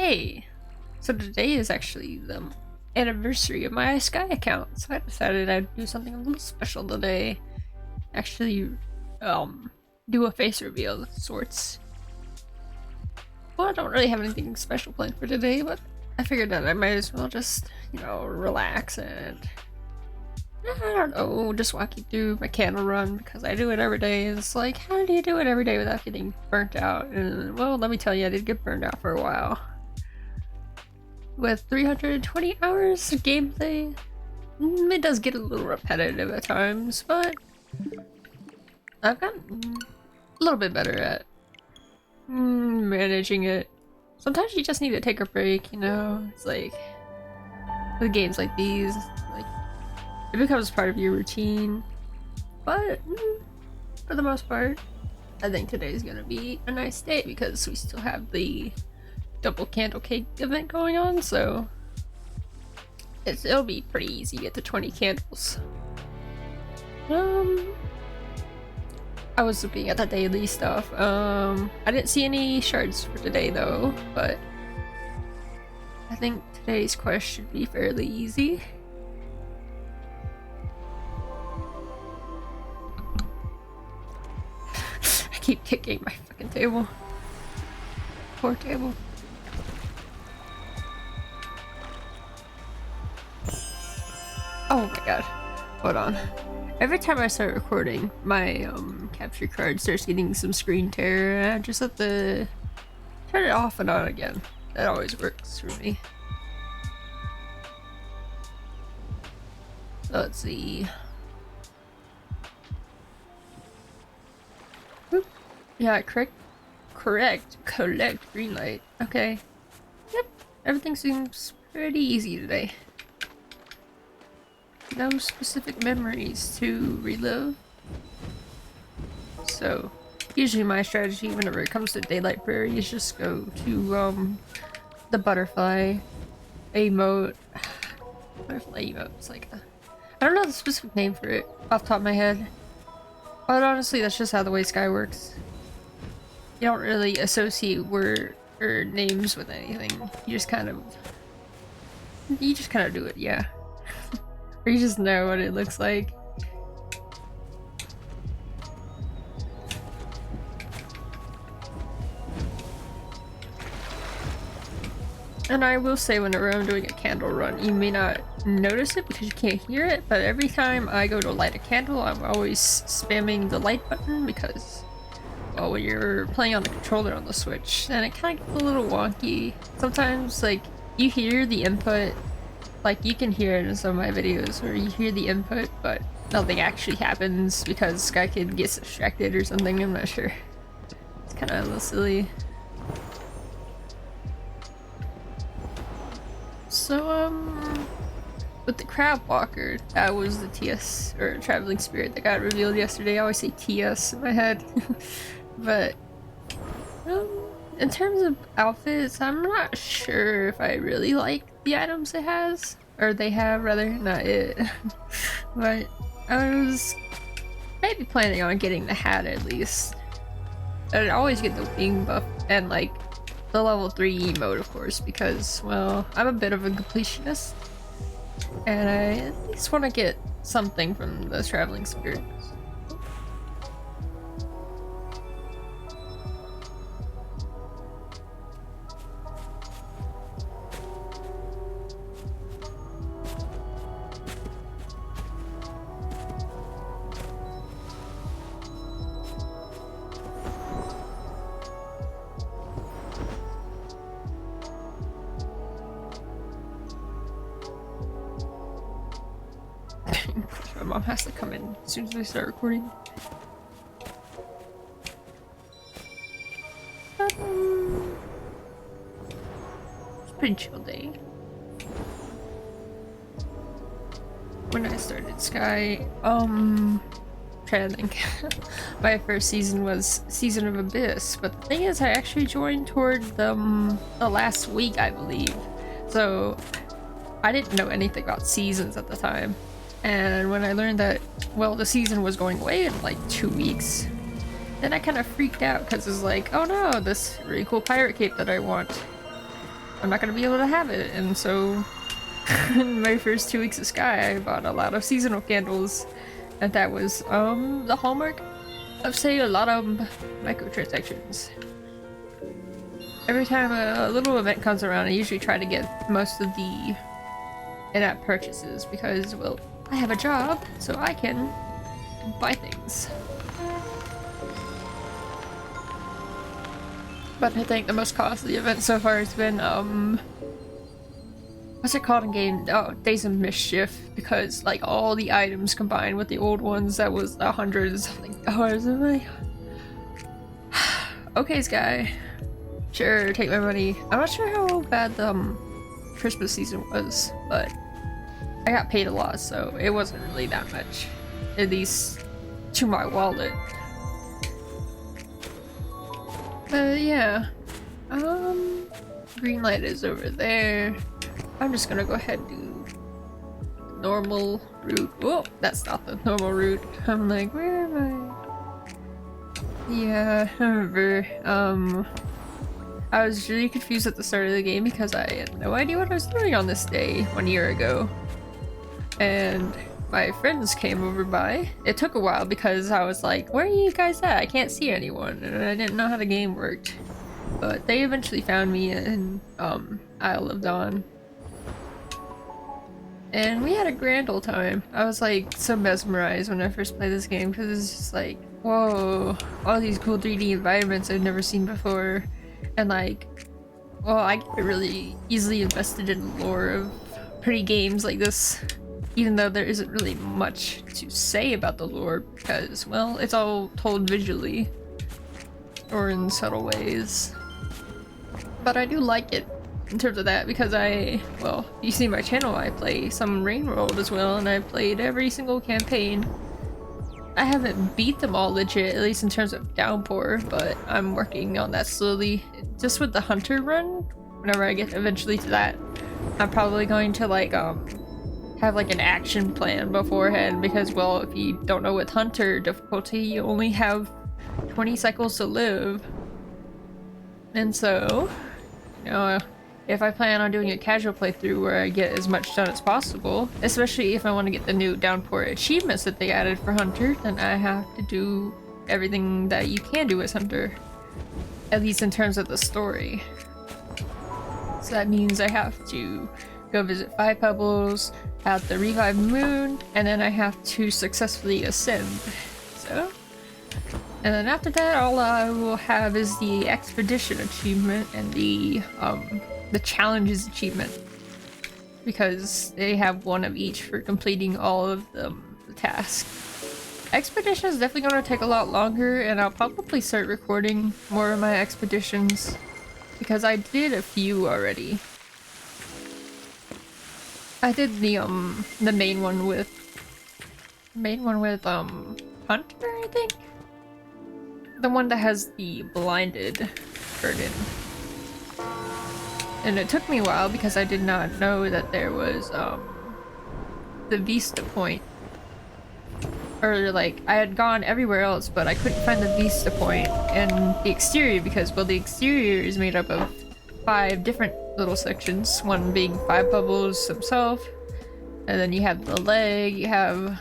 Hey, so today is actually the anniversary of my Sky account, so I decided I'd do something a little special today. Actually, do a face reveal of sorts. Well, I don't really have anything special planned for today, but I figured that I might as well just, relax and, I don't know, just walk you through my candle run, because I do it every day. It's like, how do you do it every day without getting burnt out? And, well, let me tell you, I did get burnt out for a while. With 320 hours of gameplay, it does get a little repetitive at times, but I've gotten a little bit better at managing it. Sometimes you just need to take a break, It's like, with games like these, like, it becomes part of your routine. But, for the most part, I think today's gonna be a nice day because we still have the double candle cake event going on, so it'll be pretty easy to get to 20 candles. I was looking at the daily stuff. I didn't see any shards for today though, but I think today's quest should be fairly easy. I keep kicking my fucking table. Poor table. Oh my god. Hold on. Every time I start recording, my capture card starts getting some screen tear, and I just have to turn it off and on again. That always works for me. So let's see. Oop. Yeah, correct. Collect green light. Okay. Yep. Everything seems pretty easy today. No specific memories to relive. So, usually my strategy whenever it comes to Daylight Prairie is just go to the butterfly emote. Butterfly emote. It's like I don't know the specific name for it off the top of my head. But honestly, that's just how the way Sky works. You don't really associate word or names with anything. You just kind of do it, yeah. Or you just know what it looks like. And I will say, whenever I'm doing a candle run, you may not notice it because you can't hear it, but every time I go to light a candle, I'm always spamming the light button because, well, when you're playing on the controller on the Switch, then it kind of gets a little wonky. Sometimes, like, you hear the input. Like, you can hear it in some of my videos where you hear the input, but nothing actually happens because Sky Kid gets distracted or something, I'm not sure. It's kind of a little silly. So, with the Crab Walker, that was the TS, or Traveling Spirit, that got revealed yesterday. I always say TS in my head. But, in terms of outfits, I'm not sure if I really like the items it has, or they have rather, not it. But I was maybe planning on getting the hat at least. I'd always get the wing buff and like the level 3 emote, of course, because, well, I'm a bit of a completionist and I at least want to get something from the Traveling Spirit. My mom has to come in as soon as we start recording. It's a pretty chill day. When I started Sky, trying to think. My first season was Season of Abyss, but the thing is I actually joined toward the last week, I believe. So I didn't know anything about seasons at the time. And when I learned that, well, the season was going away in like 2 weeks, then I kind of freaked out because it's like, oh no, this really cool pirate cape that I want. I'm not gonna be able to have it. And so in my first 2 weeks of Sky, I bought a lot of seasonal candles, and that was the hallmark of, say, a lot of microtransactions. Every time a little event comes around, I usually try to get most of the in-app purchases because, well, I have a job, so I can buy things. But I think the most costly event so far has been, what's it called in game? Oh, Days of Mischief, because like all the items combined with the old ones, that was $100 and something. I'm like, okay, Sky. Sure, take my money. I'm not sure how bad the Christmas season was, but I got paid a lot, so it wasn't really that much. At least to my wallet. But yeah. Green light is over there. I'm just gonna go ahead and do normal route. Whoa, that's not the normal route. I'm like, where am I? Yeah, I remember. I was really confused at the start of the game because I had no idea what I was doing on this day 1 year ago. And my friends came over by. It took a while because I was like, where are you guys at? I can't see anyone. And I didn't know how the game worked. But they eventually found me in Isle of Dawn. And we had a grand old time. I was like so mesmerized when I first played this game because it's just like, whoa, all these cool 3D environments I've never seen before. And like, well, I get really easily invested in the lore of pretty games like this, even though there isn't really much to say about the lore because, well, it's all told visually or in subtle ways. But I do like it in terms of that because well, you see my channel, I play some Rain World as well, and I played every single campaign. I haven't beat them all legit, at least in terms of Downpour, but I'm working on that slowly. Just with the Hunter run, whenever I get eventually to that, I'm probably going to like have like an action plan beforehand because, well, if you don't know with Hunter difficulty, you only have 20 cycles to live. And so, you know, if I plan on doing a casual playthrough where I get as much done as possible, especially if I want to get the new Downpour achievements that they added for Hunter, then I have to do everything that you can do as Hunter, at least in terms of the story. So that means I have to go visit 5 Pebbles, have the Revive Moon, and then I have to successfully ascend. So, and then after that, all I will have is the Expedition achievement and the Challenges achievement, because they have one of each for completing all of the tasks. Expedition is definitely going to take a lot longer, and I'll probably start recording more of my expeditions because I did a few already. I did the main one with Hunter, I think. The one that has the blinded burden. And it took me a while because I did not know that there was the Vista point. Or like, I had gone everywhere else, but I couldn't find the Vista point and the exterior because, well, the exterior is made up of 5 different little sections, one being 5 Bubbles himself, and then you have the leg, you have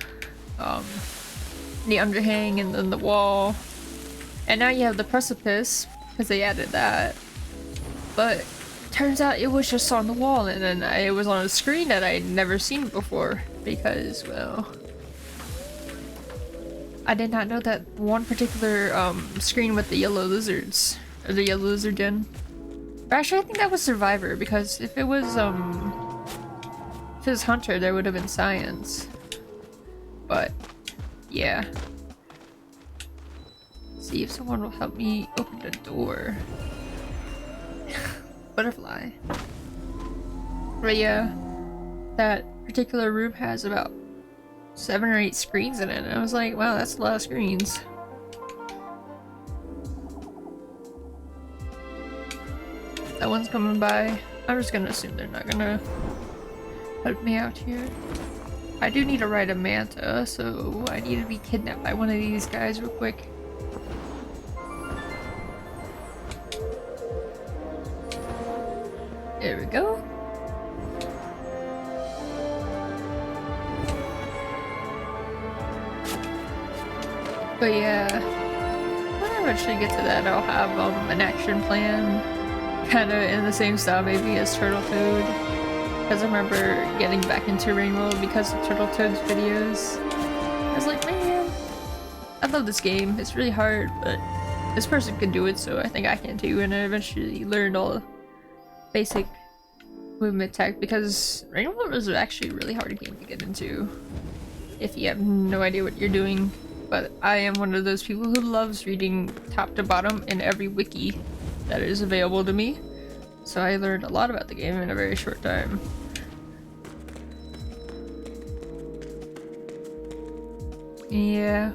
the underhang, and then the wall, and now you have the precipice because they added that. But turns out it was just on the wall, and then it was on a screen that I had never seen before because, well, I did not know that one particular screen with the yellow lizards, or the yellow lizard den. But actually, I think that was Survivor, because if it was Hunter, there would have been Science. But yeah. See if someone will help me open the door. Butterfly. But yeah, that particular room has about 7 or 8 screens in it, and I was like, wow, that's a lot of screens. That one's coming by. I'm just gonna assume they're not gonna help me out here. I do need to ride a manta, so I need to be kidnapped by one of these guys real quick. There we go. But yeah, when I eventually get to that, I'll have an action plan, kind of in the same style maybe as Turtle Toad. Because I remember getting back into Rainbow because of Turtle Toad's videos. I was like, man, I love this game. It's really hard, but this person can do it, so I think I can too. And I eventually learned all the basic movement tech because Rainbow is actually a really hard game to get into if you have no idea what you're doing. But I am one of those people who loves reading top to bottom in every wiki that is available to me. So I learned a lot about the game in a very short time. Yeah.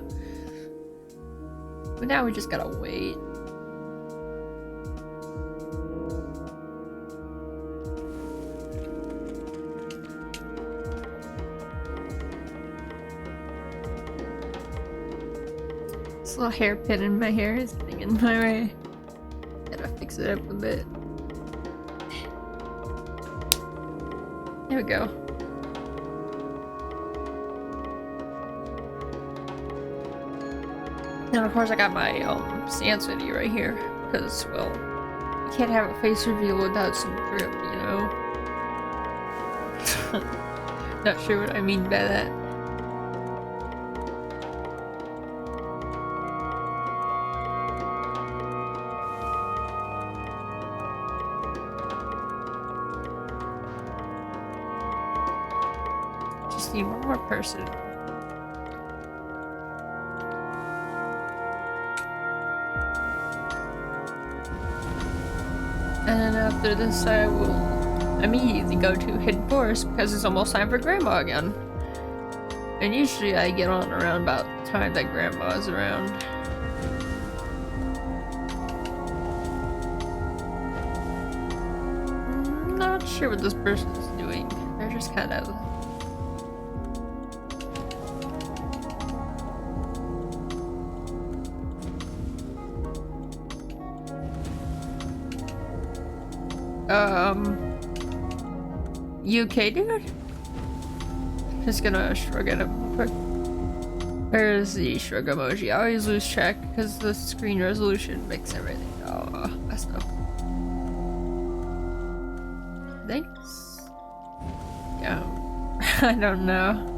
But now we just gotta wait. This little hairpin in my hair is getting in my way. Gotta fix it up a bit. There we go. And of course I got my stance video right here, because, well, you can't have a face reveal without some grip, you know? Not sure what I mean by that. Just need one more person. And then after this I will immediately go to Hidden Forest because it's almost time for Grandma again. And usually I get on around about the time that Grandma is around. I'm not sure what this person is doing. They're just kind of... You okay, dude? Just gonna shrug at him real quick. Where's the shrug emoji? I always lose track because the screen resolution makes everything. Oh, messed up. Thanks? Yeah. I don't know.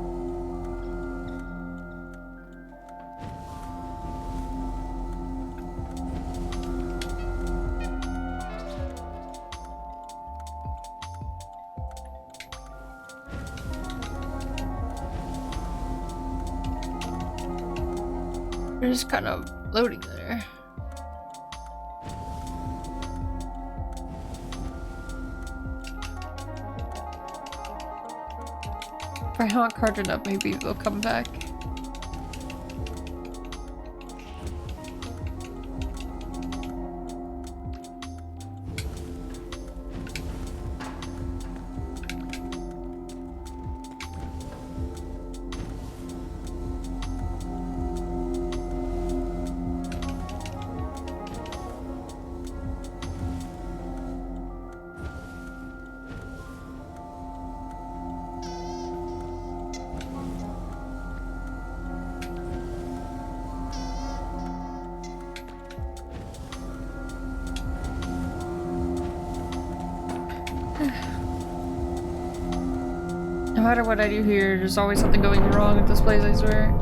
They're just kind of floating there. If I honk hard enough, maybe they'll come back. No matter what I do here, there's always something going wrong with this place, I swear.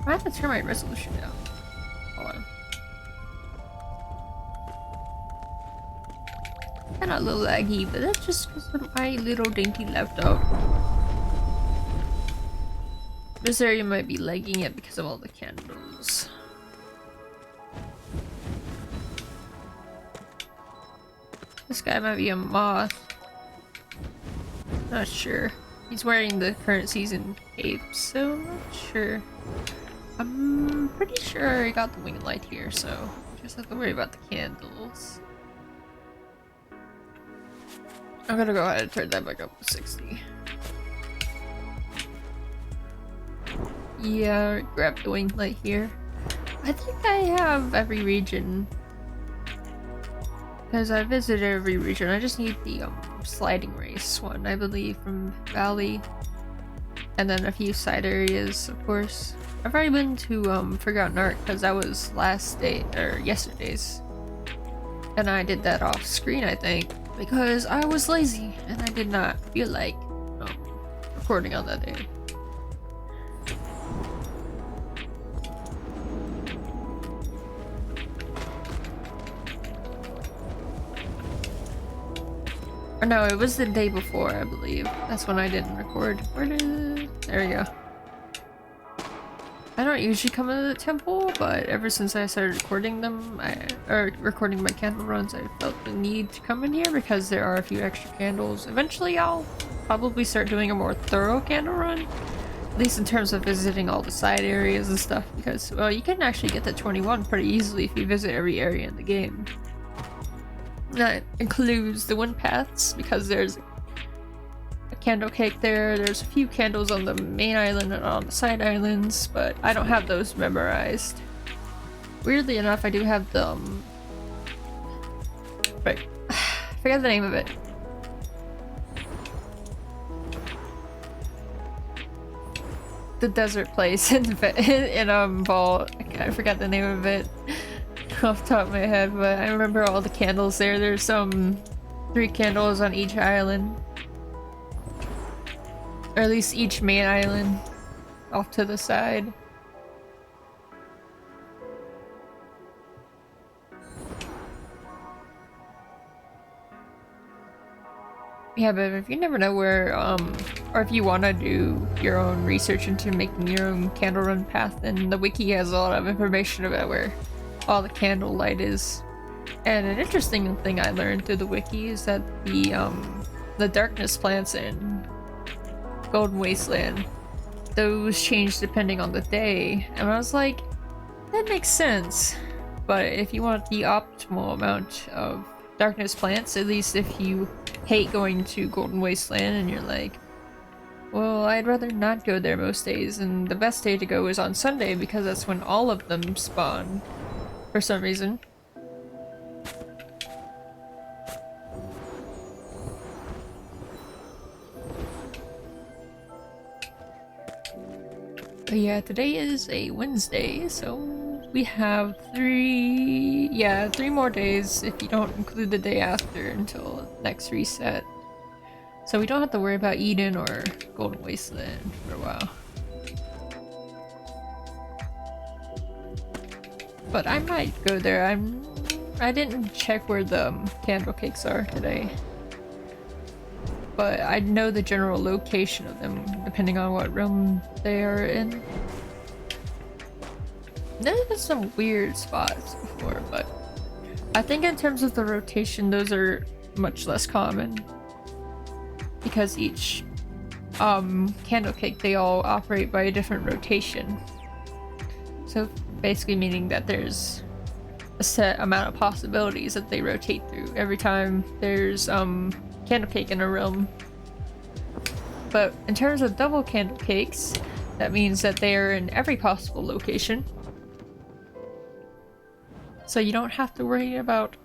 I have to turn my resolution down. Hold on. Kinda a little laggy, but that's just because of my little dainty laptop. This area might be lagging it because of all the candles. This guy might be a moth. Not sure. He's wearing the current season cape, so I'm not sure. I'm pretty sure I got the wing light here, so just have to worry about the candles. I'm gonna go ahead and turn that back up to 60. Yeah, grab the wing light here. I think I have every region. Because I visited every region. I just need the sliding race one, I believe, from Valley. And then a few side areas, of course. I've already been to Forgotten Ark because that was yesterday's. And I did that off screen, I think, because I was lazy and I did not feel like recording on that day. Or no, it was the day before, I believe. That's when I didn't record. There we go. I don't usually come into the temple, but ever since I started recording them, recording my candle runs, I felt the need to come in here because there are a few extra candles. Eventually I'll probably start doing a more thorough candle run, at least in terms of visiting all the side areas and stuff, because, well, you can actually get to 21 pretty easily if you visit every area in the game. That includes the wind paths, because there's a candle cake there, there's a few candles on the main island and on the side islands, but I don't have those memorized. Weirdly enough, I do have the right, I forgot the name of it. The desert place in Vault. I forgot the name of it off the top of my head, but I remember all the candles there. There's 3 candles on each island. Or at least each main island off to the side. Yeah, but if you never know where, or if you want to do your own research into making your own candle run path, then the wiki has a lot of information about where all the candle light is. And an interesting thing I learned through the wiki is that the darkness plants in Golden Wasteland, those change depending on the day. And I was like, that makes sense. But if you want the optimal amount of darkness plants, at least if you hate going to Golden Wasteland and you're like, well, I'd rather not go there most days, and the best day to go is on Sunday because that's when all of them spawn. For some reason. But yeah, today is a Wednesday, so we have 3 more days if you don't include the day after until next reset. So we don't have to worry about Eden or Golden Wasteland for a while. But I might go there. I didn't check where the candle cakes are today. But I know the general location of them, depending on what room they are in. There's been some weird spots before, but I think in terms of the rotation, those are much less common. Because each candle cake, they all operate by a different rotation. So basically meaning that there's a set amount of possibilities that they rotate through every time there's candle cake in a realm. But in terms of double candle cakes, that means that they are in every possible location. So you don't have to worry about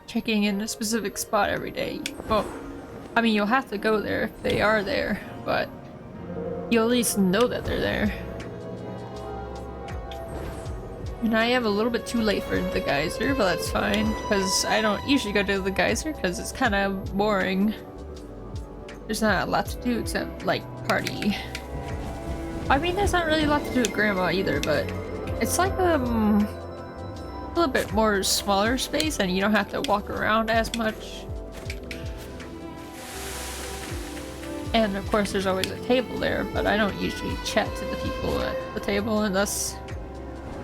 checking in a specific spot every day. Well, I mean, you'll have to go there if they are there, but you'll at least know that they're there. And I am a little bit too late for the geyser, but that's fine, because I don't usually go to the geyser because it's kind of boring. There's not a lot to do except, like, party. I mean, there's not really a lot to do with Grandma either, but it's like a little bit more smaller space and you don't have to walk around as much. And of course there's always a table there, but I don't usually chat to the people at the table unless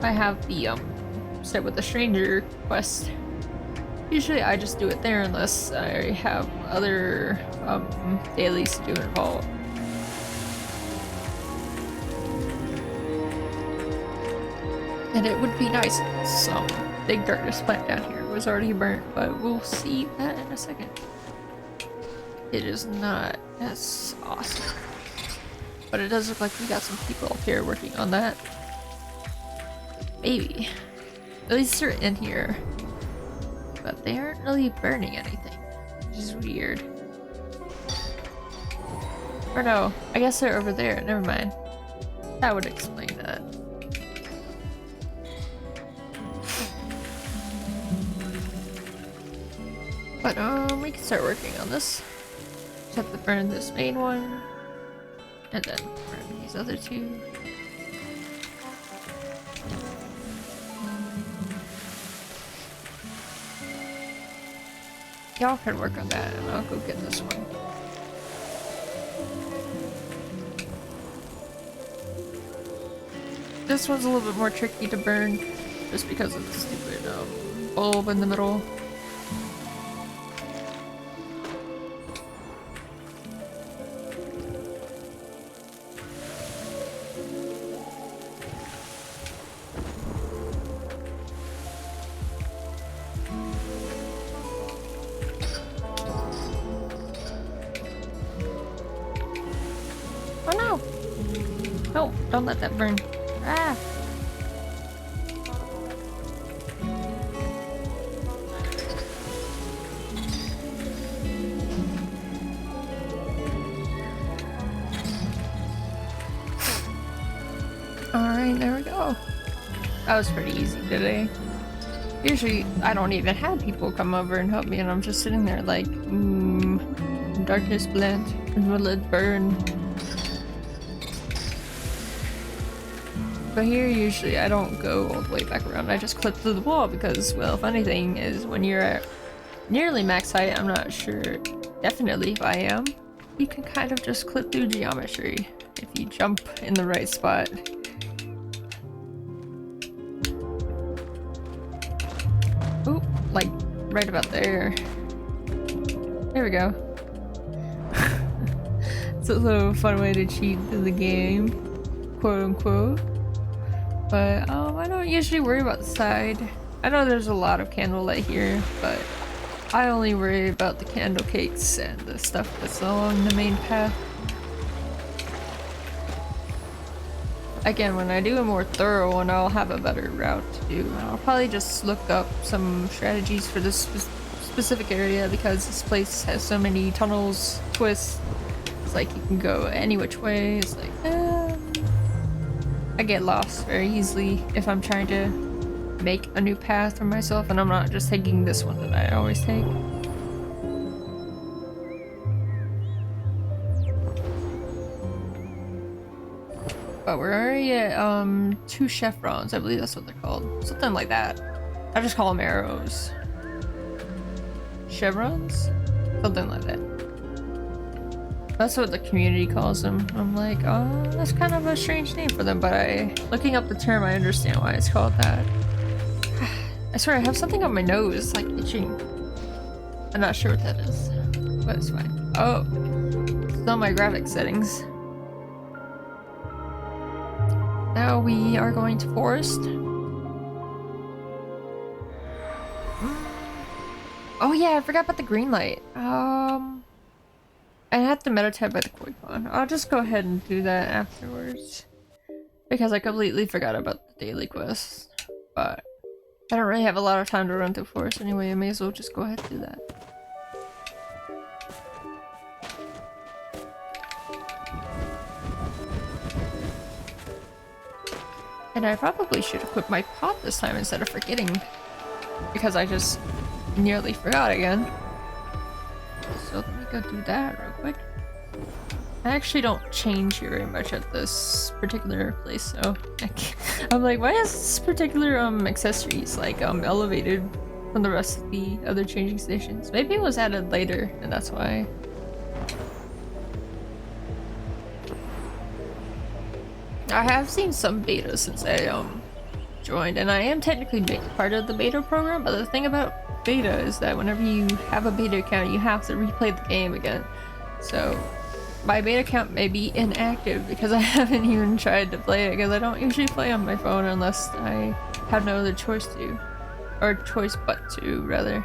I have the Sit with the Stranger quest. Usually I just do it there unless I have other dailies to do in Vault. And it would be nice if some big darkness plant down here was already burnt, but we'll see that in a second. It is not as awesome. But it does look like we got some people up here working on that. Maybe. At least they're in here. But they aren't really burning anything, which is weird. Or no, I guess they're over there. Never mind. That would explain that. But we can start working on this. Just have to burn this main one, and then burn these other two. Y'all can work on that, and I'll go get this one. This one's a little bit more tricky to burn, just because of the stupid bulb in the middle. Oh no! No, don't let that burn. Ah! Alright, there we go. That was pretty easy today. Usually, I don't even have people come over and help me, and I'm just sitting there like, darkness blend, and will it burn? But here, usually, I don't go all the way back around. I just clip through the wall because, well, funny thing is, when you're at nearly max height, I'm not sure definitely if I am, you can kind of just clip through geometry if you jump in the right spot. Oop, like right about there. There we go. It's a little fun way to cheat in the game, quote unquote. But I don't usually worry about the side. I know there's a lot of candlelight here, but I only worry about the candle cakes and the stuff that's along the main path. Again, when I do a more thorough one, I'll have a better route to do. I'll probably just look up some strategies for this specific area because this place has so many tunnels, twists. It's like you can go any which way. It's like, I get lost very easily if I'm trying to make a new path for myself and I'm not just taking this one that I always take. But we're already at 2 chevrons, I believe that's what they're called. Something like that. I just call them arrows. Chevrons? Something like that. That's what the community calls them. I'm like, oh, that's kind of a strange name for them, but looking up the term, I understand why it's called that. I swear I have something on my nose, like itching. I'm not sure what that is, but it's fine. Oh, it's on my graphic settings. Now we are going to forest. Oh yeah, I forgot about the green light. I had to meditate by the koi pond. I'll just go ahead and do that afterwards. Because I completely forgot about the daily quest. But I don't really have a lot of time to run through forest anyway, I may as well just go ahead and do that. And I probably should equip my pot this time instead of forgetting. Because I just nearly forgot again. So let me go do that real quick. I actually don't change very much at this particular place, so I'm like, why is this particular accessories like elevated from the rest of the other changing stations? Maybe it was added later, and that's why. I have seen some beta since I joined, and I am technically part of the beta program, but the thing about beta is that whenever you have a beta account, you have to replay the game again. So my beta account may be inactive because I haven't even tried to play it, because I don't usually play on my phone unless I have no other choice to, or choice but to, rather.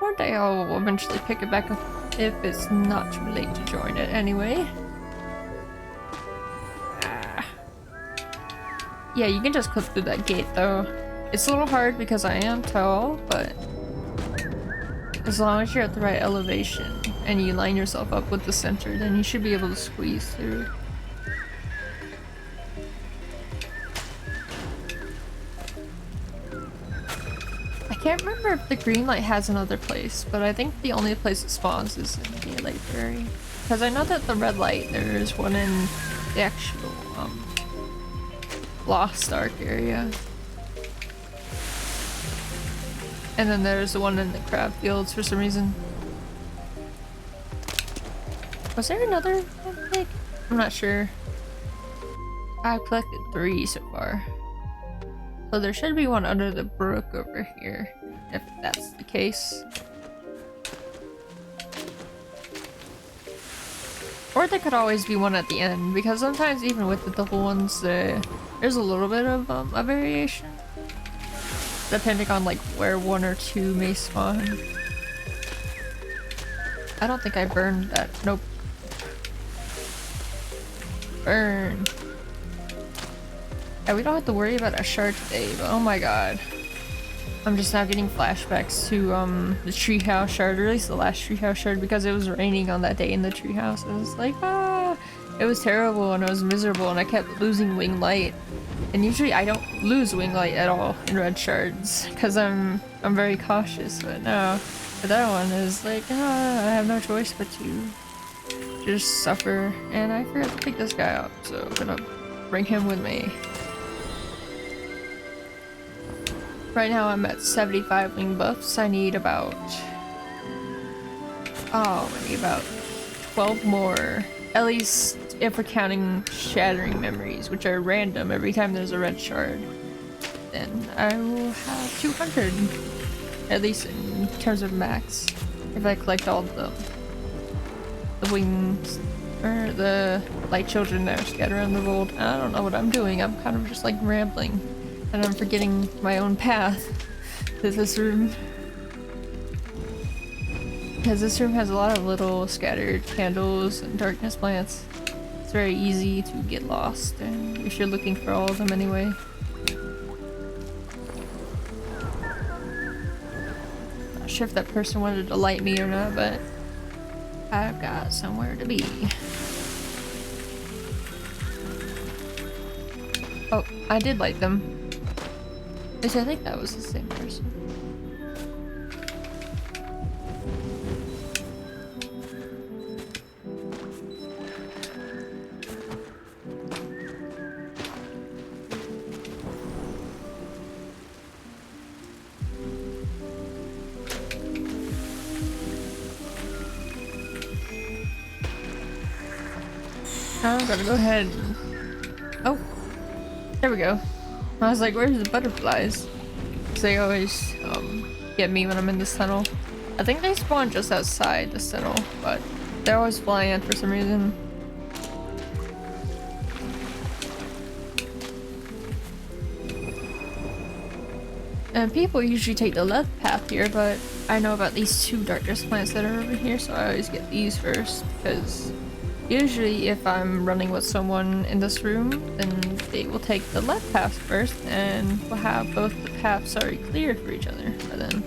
More Monday I'll eventually pick it back up if it's not too late to join it anyway. Yeah, you can just clip through that gate though. It's a little hard because I am tall, but as long as you're at the right elevation and you line yourself up with the center, then you should be able to squeeze through. I can't remember if the green light has another place, but I think the only place it spawns is in the library. Because I know that the red light, there is one in the actual Lost Ark area. And then there's the one in the crab fields for some reason. Was there another egg? I'm not sure. I've collected 3 so far. So there should be one under the brook over here, if that's the case. Or there could always be one at the end, because sometimes even with the double ones, there's a little bit of a variation. Depending on like where 1 or 2 may spawn. I don't think I burned that. Nope. Burn. Yeah, we don't have to worry about a shard today, but oh my god. I'm just now getting flashbacks to the treehouse shard, or at least the last treehouse shard, because it was raining on that day in the treehouse. I was like, ah, it was terrible and I was miserable and I kept losing wing light. And usually I don't lose wing light at all in red shards because I'm very cautious, but no, for that one is like, ah, I have no choice but to just suffer. And I forgot to pick this guy up, so I'm gonna bring him with me. Right now I'm at 75 wing buffs. I need about, oh, I need about 12 more. At least if we're counting shattering memories, which are random every time there's a red shard. Then I will have 200. At least in terms of max. If I collect all the wings, or the light children that are scattered around the world. I don't know what I'm doing. I'm kind of just like rambling. And I'm forgetting my own path to this room. Because this room has a lot of little scattered candles and darkness plants. It's very easy to get lost, and if you're looking for all of them anyway. Not sure if that person wanted to light me or not, but I've got somewhere to be. Oh, I did light them. At least I think that was the same person. I'm gonna go ahead and... Oh! There we go. I was like, where's the butterflies? Because they always get me when I'm in this tunnel. I think they spawn just outside this tunnel, but they're always flying in for some reason. And people usually take the left path here, but I know about these 2 darkness plants that are over here, so I always get these first, because usually if I'm running with someone in this room, then they will take the left path first, and we'll have both the paths already cleared for each other by then.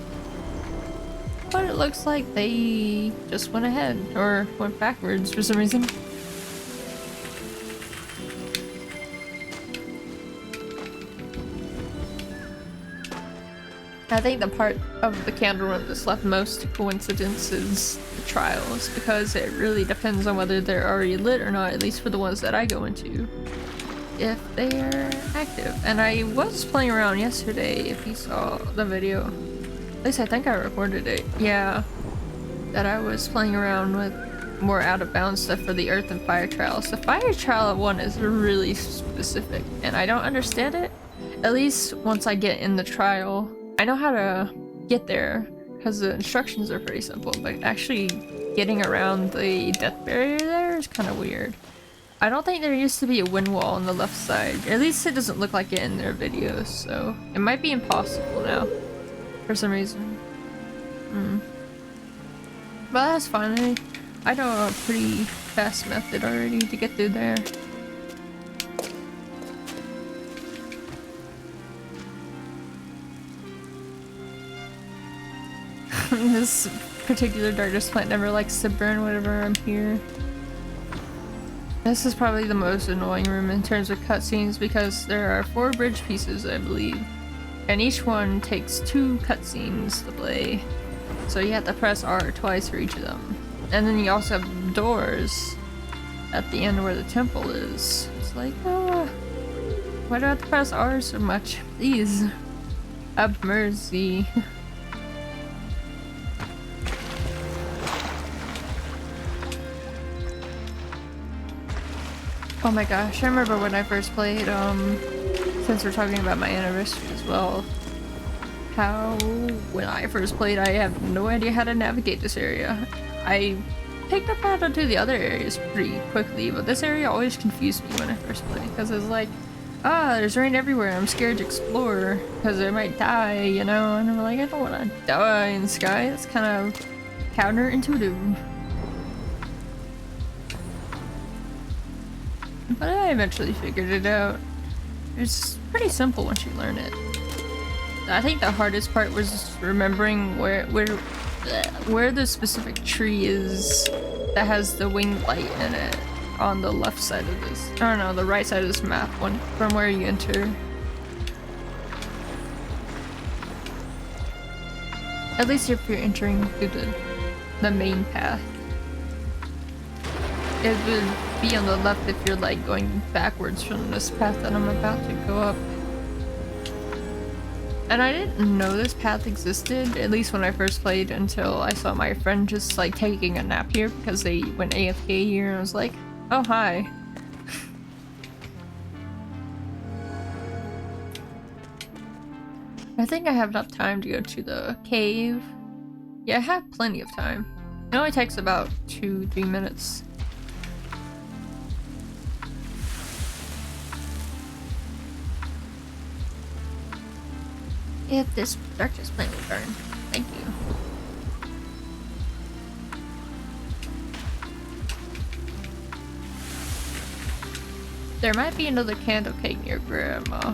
But it looks like they just went ahead, or went backwards for some reason. I think the part of the candle run that's left most to coincidence is the trials, because it really depends on whether they're already lit or not, at least for the ones that I go into, if they are active. And I was playing around yesterday, if you saw the video. At least I think I recorded it. Yeah, that I was playing around with more out of bounds stuff for the earth and fire trials. The fire trial one is really specific, and I don't understand it. At least once I get in the trial, I know how to get there because the instructions are pretty simple, but actually getting around the death barrier there is kind of weird. I don't think there used to be a wind wall on the left side. At least it doesn't look like it in their videos, so it might be impossible now for some reason. But that's fine. I know a pretty fast method already to get through there. This particular darkness plant never likes to burn whenever I'm here. This is probably the most annoying room in terms of cutscenes because there are 4 bridge pieces, I believe. And each one takes 2 cutscenes to play. So you have to press R twice for each of them. And then you also have doors at the end where the temple is. It's like, why do I have to press R so much? Please. Have mercy. Oh my gosh, I remember when I first played, since we're talking about my anniversary as well, how when I first played I have no idea how to navigate this area. I picked up how to do the other areas pretty quickly, but this area always confused me when I first played, because it's like, there's rain everywhere, I'm scared to explore, because I might die, you know, and I'm like, I don't want to die in Sky, that's kind of counterintuitive. But I eventually figured it out. It's pretty simple once you learn it. I think the hardest part was remembering where the specific tree is that has the winged light in it on the left side of this. I don't know, the right side of this map from where you enter. At least if you're entering through the main path. It would be on the left if you're like going backwards from this path that I'm about to go up. And I didn't know this path existed, at least when I first played, until I saw my friend just like taking a nap here because they went AFK here, and I was like, oh hi. I think I have enough time to go to the cave. Yeah, I have plenty of time. It only takes about 2-3 minutes. If this darkness plant will burn. Thank you. There might be another candle cake near Grandma.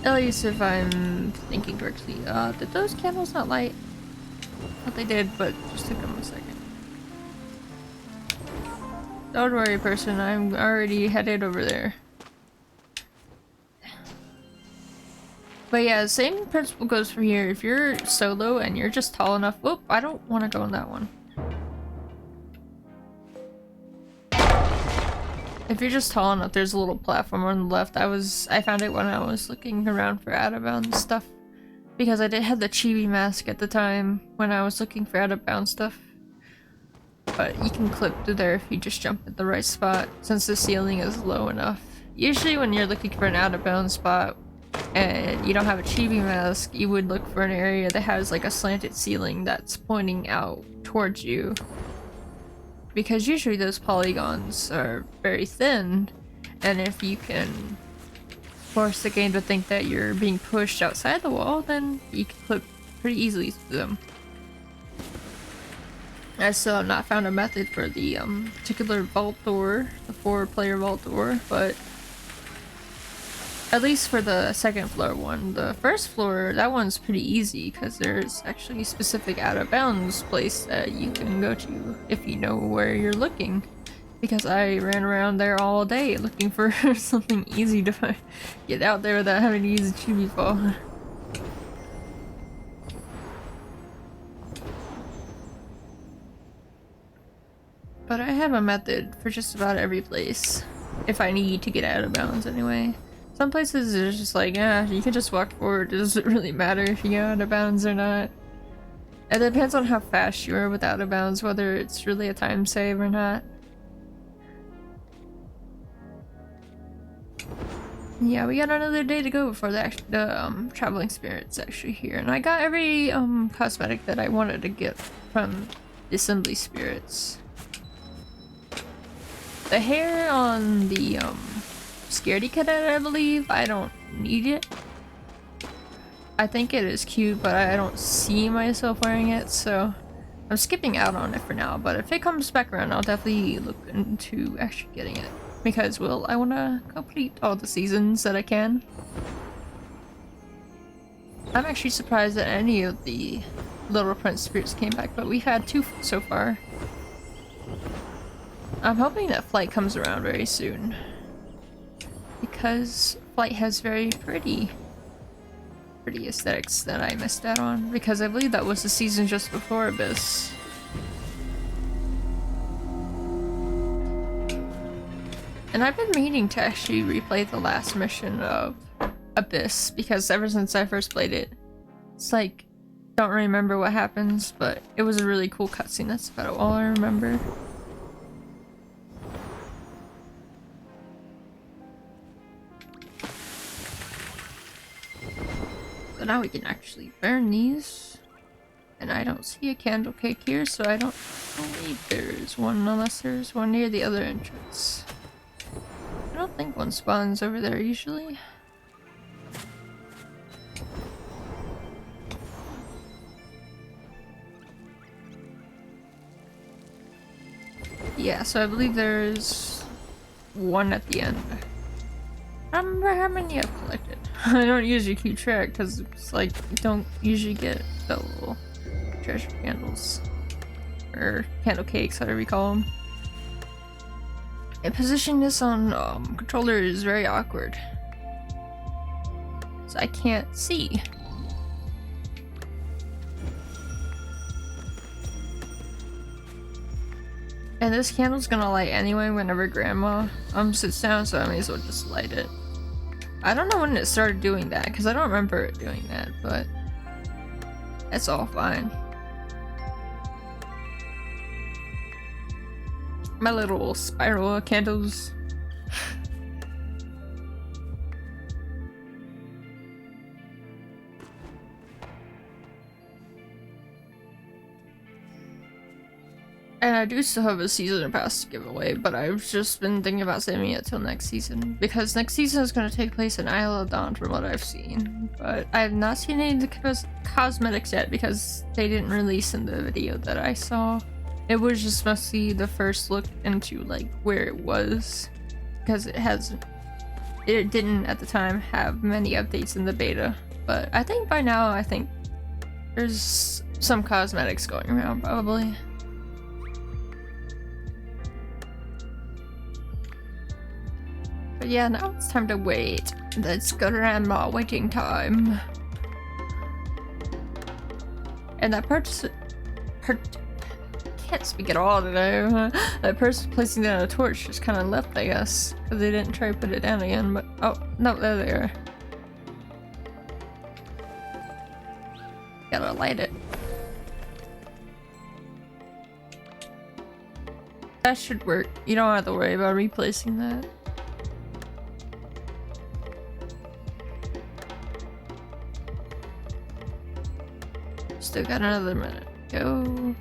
At least if I'm thinking correctly. Did those candles not light? I thought they did, but just took them a second. Don't worry, person. I'm already headed over there. But yeah, same principle goes for here. If you're solo and you're just tall enough— whoop, I don't want to go on that one. If you're just tall enough, there's a little platform on the left. I found it when I was looking around for out of bounds stuff. Because I did have the chibi mask at the time when I was looking for out of bounds stuff. But you can clip through there if you just jump at the right spot, since the ceiling is low enough. Usually when you're looking for an out of bounds spot and you don't have a chibi mask, you would look for an area that has like a slanted ceiling that's pointing out towards you. Because usually those polygons are very thin, and if you can force the game to think that you're being pushed outside the wall, then you can clip pretty easily through them. I still have not found a method for the particular vault door, the 4-player vault door, but at least for the second floor one. The first floor, that one's pretty easy because there's actually a specific out of bounds place that you can go to if you know where you're looking. Because I ran around there all day looking for something easy to get out there without having to use a chibi fall. But I have a method for just about every place, if I need to get out of bounds anyway. Some places it's just like, yeah, you can just walk forward. It doesn't really matter if you get out of bounds or not. It depends on how fast you are with out of bounds, whether it's really a time save or not. Yeah, we got another day to go before the traveling spirit's actually here, and I got every cosmetic that I wanted to get from the assembly spirits. The hair on the Scaredy Cadet, I believe, I don't need it. I think it is cute, but I don't see myself wearing it, so I'm skipping out on it for now, but if it comes back around, I'll definitely look into actually getting it. Because, well, I want to complete all the seasons that I can. I'm actually surprised that any of the Little Prince spirits came back, but we've had 2 so far. I'm hoping that Flight comes around very soon. Because Flight has very pretty aesthetics that I missed out on, because I believe that was the season just before Abyss. And I've been meaning to actually replay the last mission of Abyss, because ever since I first played it, it's like, don't remember what happens, but it was a really cool cutscene. That's about all I remember. So now we can actually burn these. And I don't see a candle cake here, so I don't believe there's one unless there's one near the other entrance. I don't think one spawns over there usually. Yeah, so I believe there's one at the end. I don't remember how many I've collected. I don't usually keep track because it's like you don't usually get the little treasure candles. Or candle cakes, whatever you call them. And positioning this on controller is very awkward. So I can't see. And this candle's gonna light anyway whenever Grandma sits down, so I may as well just light it. I don't know when it started doing that, because I don't remember it doing that, but it's all fine. My little spiral candles. And I do still have a season pass to give away, but I've just been thinking about saving it till next season, because next season is going to take place in Isle of Dawn from what I've seen. But I have not seen any of the cosmetics yet because they didn't release in the video that I saw. It was just mostly the first look into like where it was, because it didn't at the time have many updates in the beta. But I think by now, I think there's some cosmetics going around probably. But yeah, now it's time to wait. Let's go around my waiting time. And that can't speak at all today. That person placing down a torch just kind of left, I guess, because they didn't try to put it down again. But oh no, there they are. Gotta light it. That should work. You don't have to worry about replacing that. Still got another minute. Go.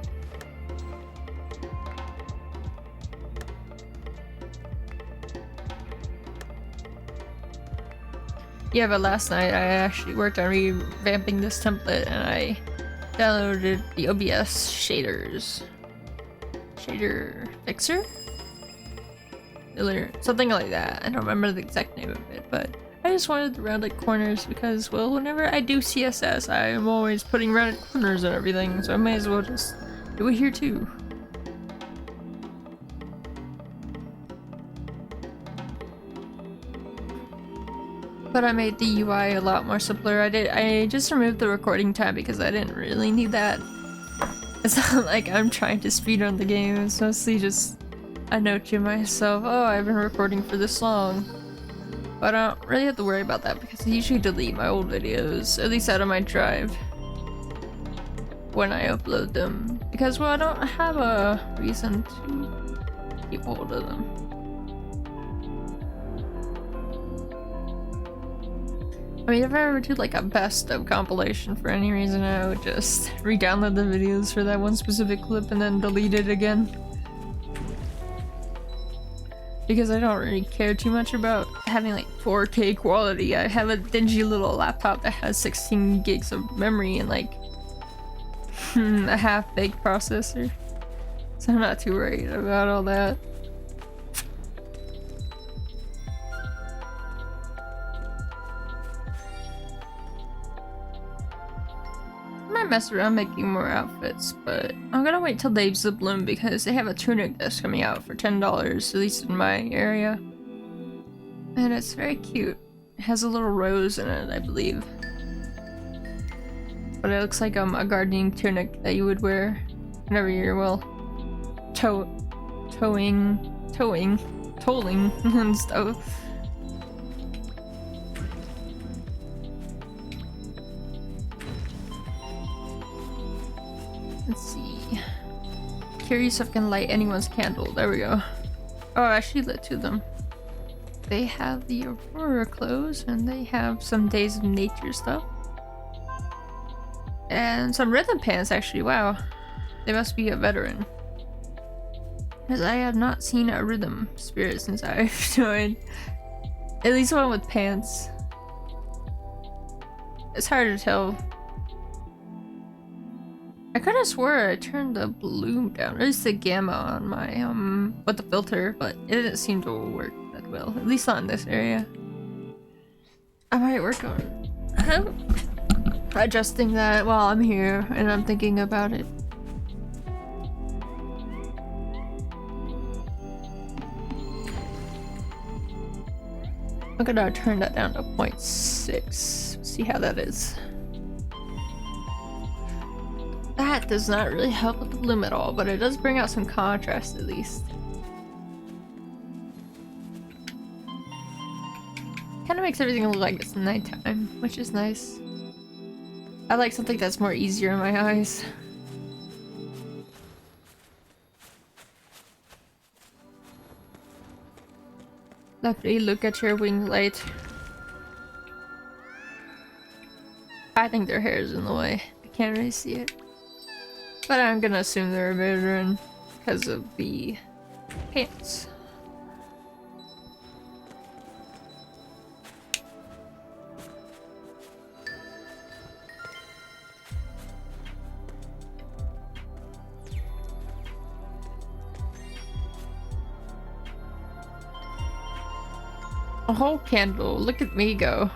Yeah, but last night I actually worked on revamping this template and I downloaded the OBS shaders. Shader fixer? Something like that. I don't remember the exact name of it, but I just wanted the rounded corners because, well, whenever I do CSS, I am always putting rounded corners and everything, so I may as well just do it here too. But I made the UI a lot more simpler. I just removed the recording time because I didn't really need that. It's not like I'm trying to speedrun the game, it's mostly just a note to myself, oh, I've been recording for this long. But I don't really have to worry about that because I usually delete my old videos, at least out of my drive, when I upload them. Because, well, I don't have a reason to keep hold of them. I mean, if I ever do like a best of compilation for any reason, I would just re-download the videos for that one specific clip and then delete it again. Because I don't really care too much about having like 4K quality. I have a dingy little laptop that has 16 gigs of memory and like a half-baked processor. So I'm not too worried about all that. I might mess around making more outfits, but I'm gonna wait till Dave's the Bloom because they have a tunic that's coming out for $10, at least in my area. And it's very cute. It has a little rose in it, I believe. But it looks like a gardening tunic that you would wear whenever you're, well, towing and stuff. Let's see. Curious if I can light anyone's candle. There we go. Oh, I actually lit two of them. They have the Aurora clothes and they have some Days of Nature stuff. And some rhythm pants actually, wow. They must be a veteran. Because I have not seen a rhythm spirit since I've joined. At least one with pants. It's hard to tell. I could have swore I turned the bloom down, at least the gamma on my, with the filter, but it didn't seem to work that well. At least not in this area. I might work on adjusting that while I'm here and I'm thinking about it. I'm gonna turn that down to 0.6. See how that is. That does not really help with the bloom at all, but it does bring out some contrast at least. Kind of makes everything look like it's nighttime, which is nice. I like something that's more easier in my eyes. Let me look at your wing light. I think their hair is in the way. I can't really see it. But I'm gonna assume they're a veteran because of the pants. A whole candle. Look at me go.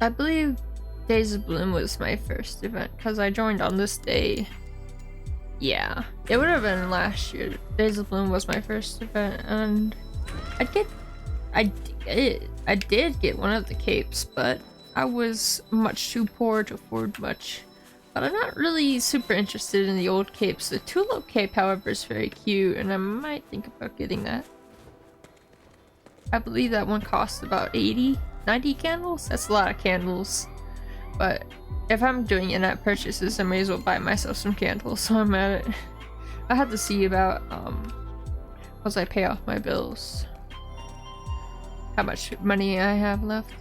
I believe Days of Bloom was my first event because I joined on this day. Yeah, it would have been last year. Days of Bloom was my first event, and I did get one of the capes, but I was much too poor to afford much. But I'm not really super interested in the old capes. The tulip cape, however, is very cute, and I might think about getting that. I believe that one costs about 90 candles? That's a lot of candles. But if I'm doing in-app purchases, I may as well buy myself some candles, so I'm at it. I have to see about, once I pay off my bills, how much money I have left.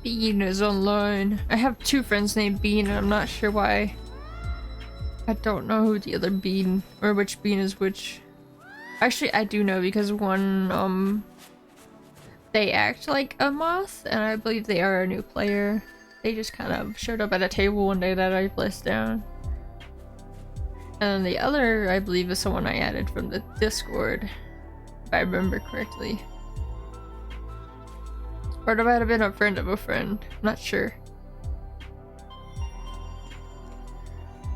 Bean is online. I have two friends named Bean and I'm not sure why. I don't know who the other Bean or which Bean is which. Actually, I do know because one, they act like a moth and I believe they are a new player. They just kind of showed up at a table one day that I placed down. And the other, I believe, is someone I added from the Discord, if I remember correctly. Or it might have been a friend of a friend. I'm not sure.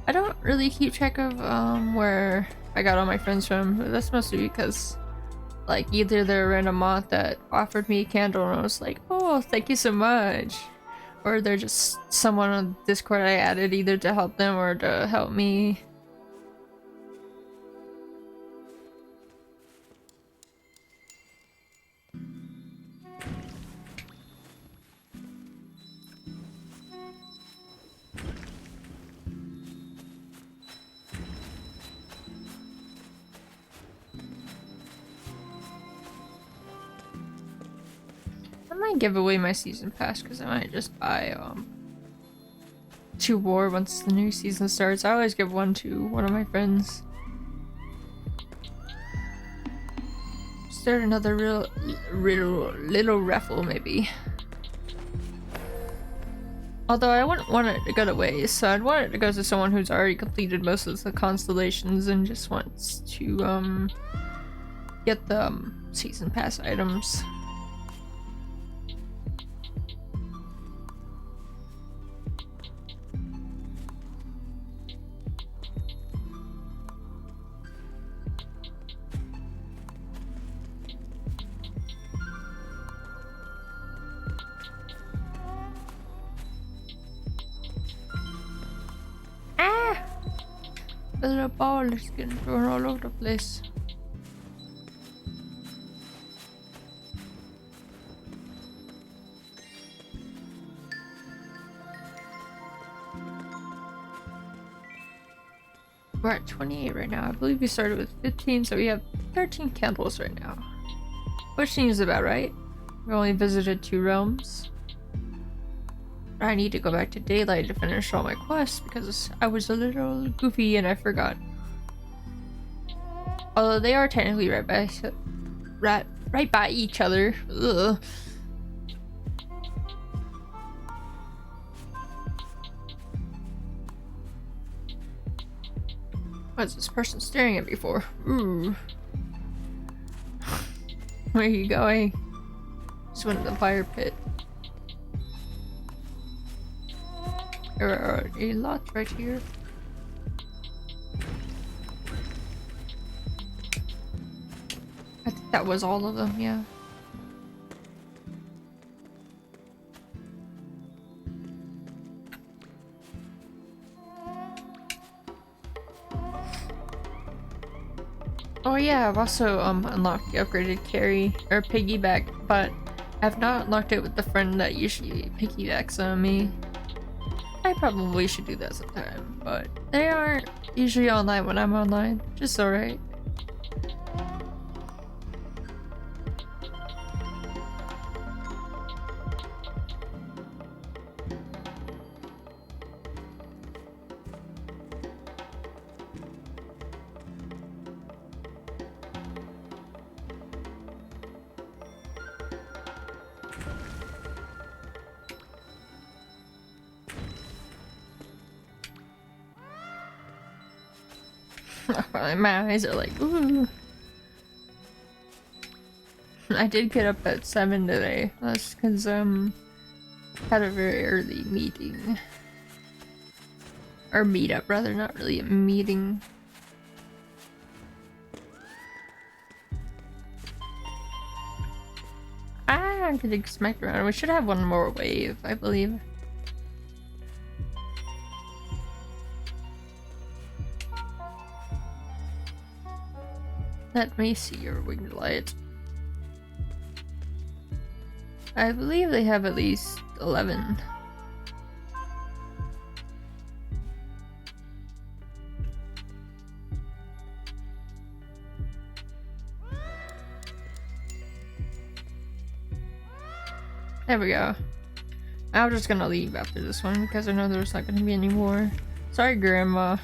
I don't really keep track of where I got all my friends from, but that's mostly because like either they're a random mod that offered me a candle and I was like, oh, thank you so much. or they're just someone on Discord I added either to help them or to help me. I might give away my season pass because I might just buy 2 more once the new season starts. I always give one to one of my friends. Start another little raffle maybe. Although I wouldn't want it to go to waste, so I'd want it to go to someone who's already completed most of the constellations and just wants to get the season pass items. The little ball is getting thrown all over the place. We're at 28 right now. I believe we started with 15, so we have 13 candles right now. Which seems about right. We only visited 2 realms. I need to go back to daylight to finish all my quests because I was a little goofy and I forgot. Although they are technically right by each other. Ugh. What's this person staring at me for? Ooh. Where are you going? Just went to the fire pit. There are a lot right here. I think that was all of them, yeah. Oh yeah, I've also unlocked the upgraded carry or piggyback, but I've not unlocked it with the friend that usually piggybacks on me. I probably should do that sometime, but they aren't usually online when I'm online, just alright. My eyes are like, ooh. I did get up at 7 today. That's because had a very early meeting. Or meetup rather, not really a meeting. I'm getting smacked around. We should have one more wave, I believe. Let me see your winged light. I believe they have at least 11. There we go. I'm just gonna leave after this one because I know there's not gonna be any more. Sorry, Grandma.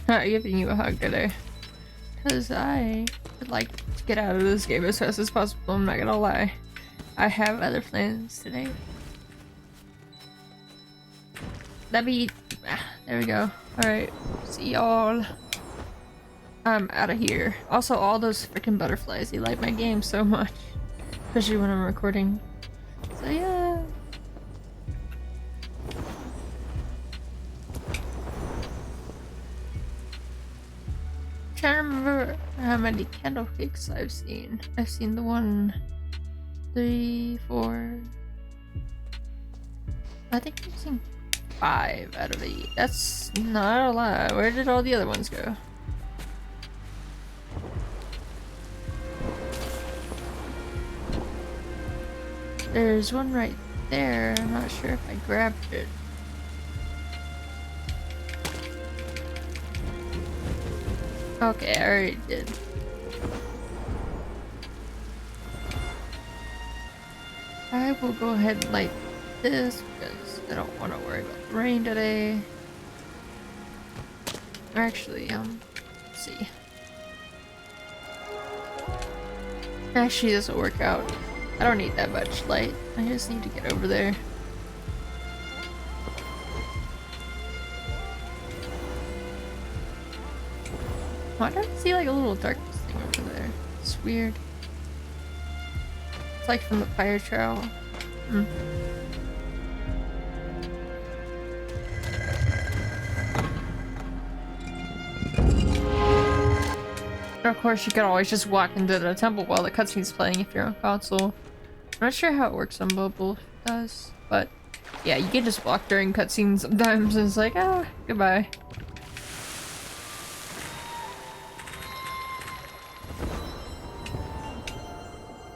Not giving you a hug today. Because I would like to get out of this game as fast as possible, I'm not gonna lie. I have other plans today. There we go. Alright, see y'all. I'm out of here. Also, all those freaking butterflies, they like my game so much. Especially when I'm recording. So yeah. Trying to remember how many candle cakes I've seen. I've seen the 1, 3, 4, I think I'm using 5 out of 8. That's not a lot. Where did all the other ones go? There's one right there. I'm not sure if I grabbed it. Okay, I already did. I will go ahead and light this because I don't want to worry about the rain today. Or actually, let's see. Actually, this will work out. I don't need that much light. I just need to get over there. Why do I see like a little darkness thing over there? It's weird. It's like from the fire trail. Hmm. Of course, you can always just walk into the temple while the cutscene's playing if you're on console. I'm not sure how it works on mobile. It does, but yeah, you can just walk during cutscenes sometimes and it's like, ah, goodbye.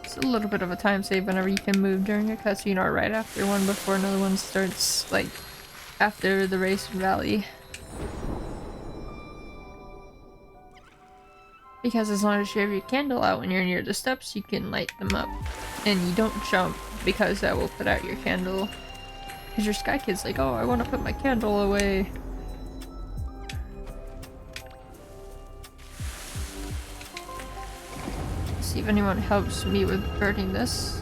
It's a little bit of a time save whenever you can move during a cutscene or right after one before another one starts, like after the race valley. Because as long as you have your candle out when you're near the steps, you can light them up. And you don't jump because that will put out your candle. Because your Sky Kid's like, oh, I want to put my candle away. Let's see if anyone helps me with burning this.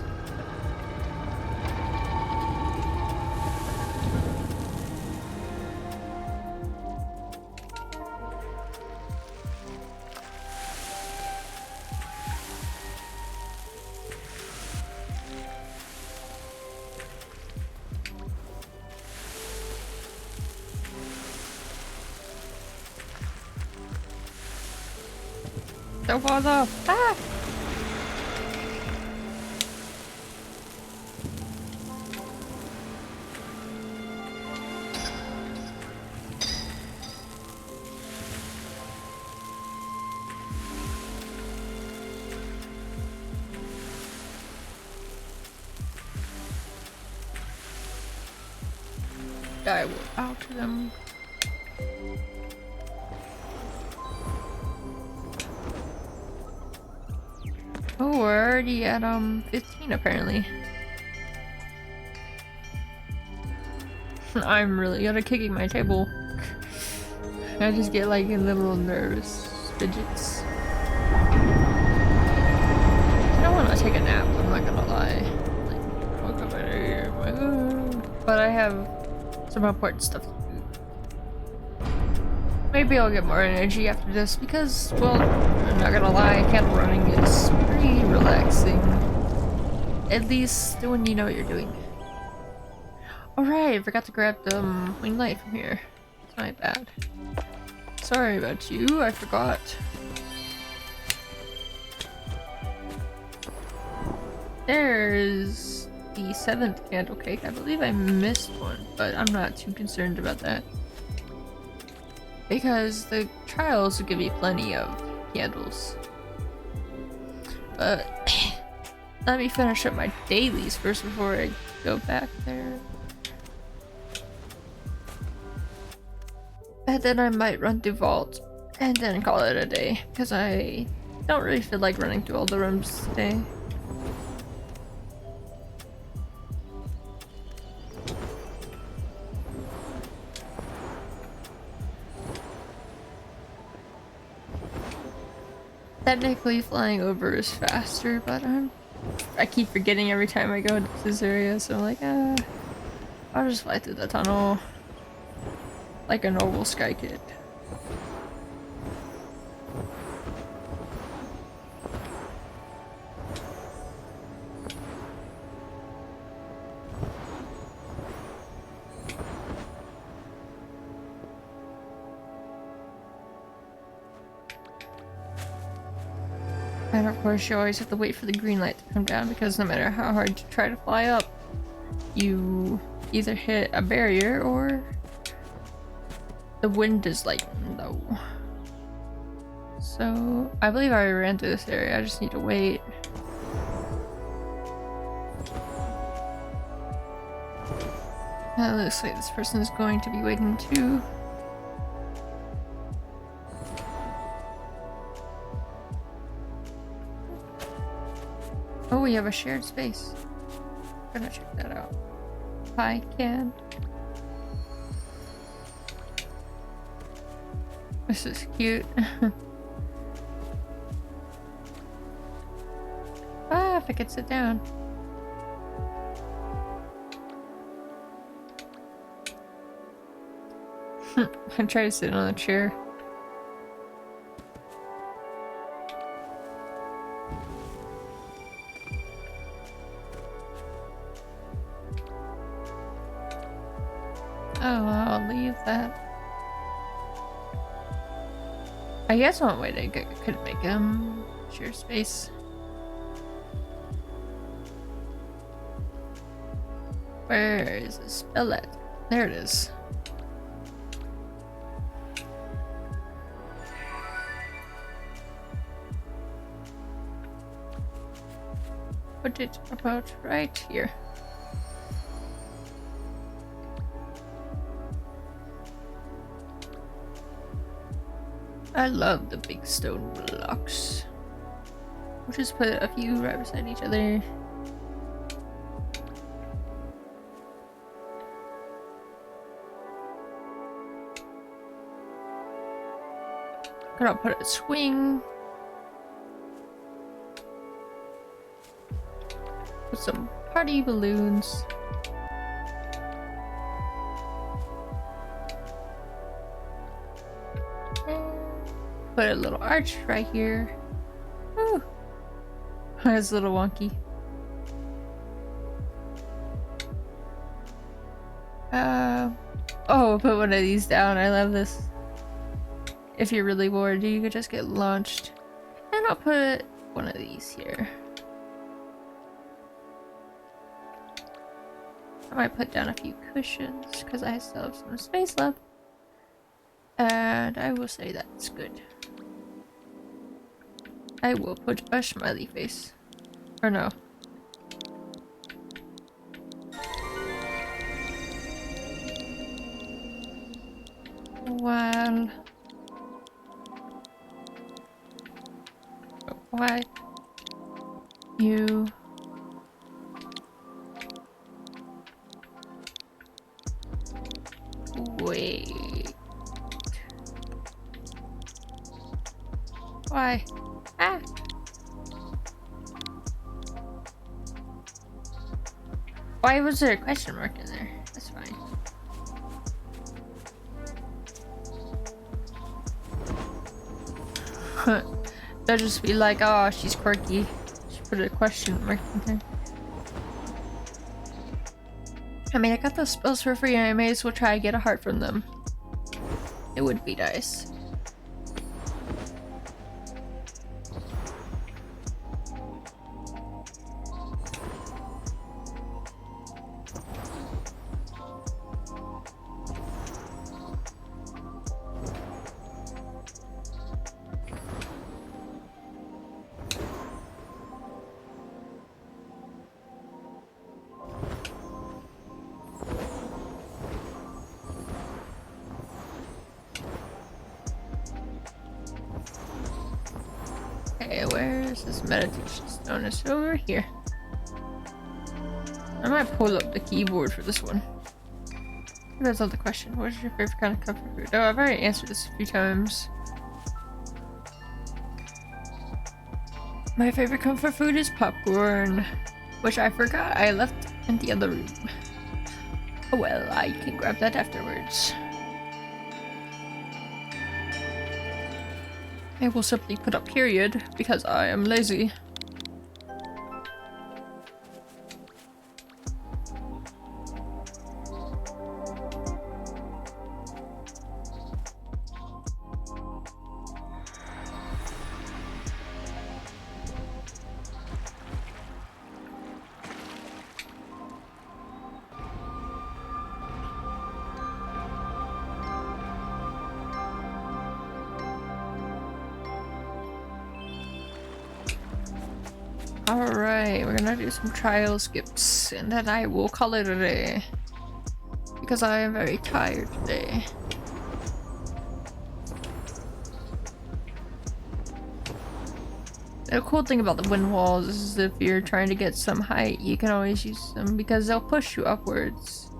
Don't fall off! Ah! I will out to them. Oh, we're already at 15 apparently. I'm really good at kicking my table. I just get like a little nervous fidgets. I don't want to take a nap, I'm not gonna lie. Like, woke up out of here, I'm like, oh. But I have some important stuff to do. Maybe I'll get more energy after this because, well, I'm not gonna lie, candle running is pretty relaxing. At least when you know what you're doing. Alright, I forgot to grab the wing light from here. It's my bad. Sorry about you, I forgot. There's the 7th candle cake. I believe I missed one, but I'm not too concerned about that. Because the trials will give you plenty of candles. But let me finish up my dailies first before I go back there. And then I might run through Vault and then call it a day. Because I don't really feel like running through all the rooms today. Technically flying over is faster, but I keep forgetting every time I go to this area, so I'm like, I'll just fly through the tunnel like a normal Sky Kid. And of course you always have to wait for the green light to come down because no matter how hard you try to fly up, you either hit a barrier or the wind is like low. So I believe I already ran through this area. I just need to wait. It looks like this person is going to be waiting too. Oh, we have a shared space. Gonna check that out. I can. This is cute. Ah, if I could sit down. I try to sit on a chair. Oh, I'll leave that. I guess one way they could make share space. Where is the spell at? There it is. Put it about right here. I love the big stone blocks. We'll just put a few right beside each other. Gonna put a swing. Put some party balloons. Put a little arch right here. Woo! It's a little wonky. Oh, put one of these down. I love this. If you're really bored, you could just get launched. And I'll put one of these here. I might put down a few cushions because I still have some space left. And I will say that's good. I will put a smiley face. Or no. Well... Why? You... Wait... Why? Ah! Why was there a question mark in there? That's fine. They'll just be like, oh, she's quirky. She put a question mark in there. I mean, I got those spells for free and I may as well try to get a heart from them. It would be nice. Okay, where is this meditation stone? It's over here. I might pull up the keyboard for this one. That's not the question. What is your favorite kind of comfort food? Oh, I've already answered this a few times. My favorite comfort food is popcorn, which I forgot I left in the other room. Oh well, I can grab that afterwards. I will simply put a period because I am lazy. Alright, we're gonna do some trial skips and then I will call it a day. Because I am very tired today. The cool thing about the wind walls is if you're trying to get some height, you can always use them because they'll push you upwards.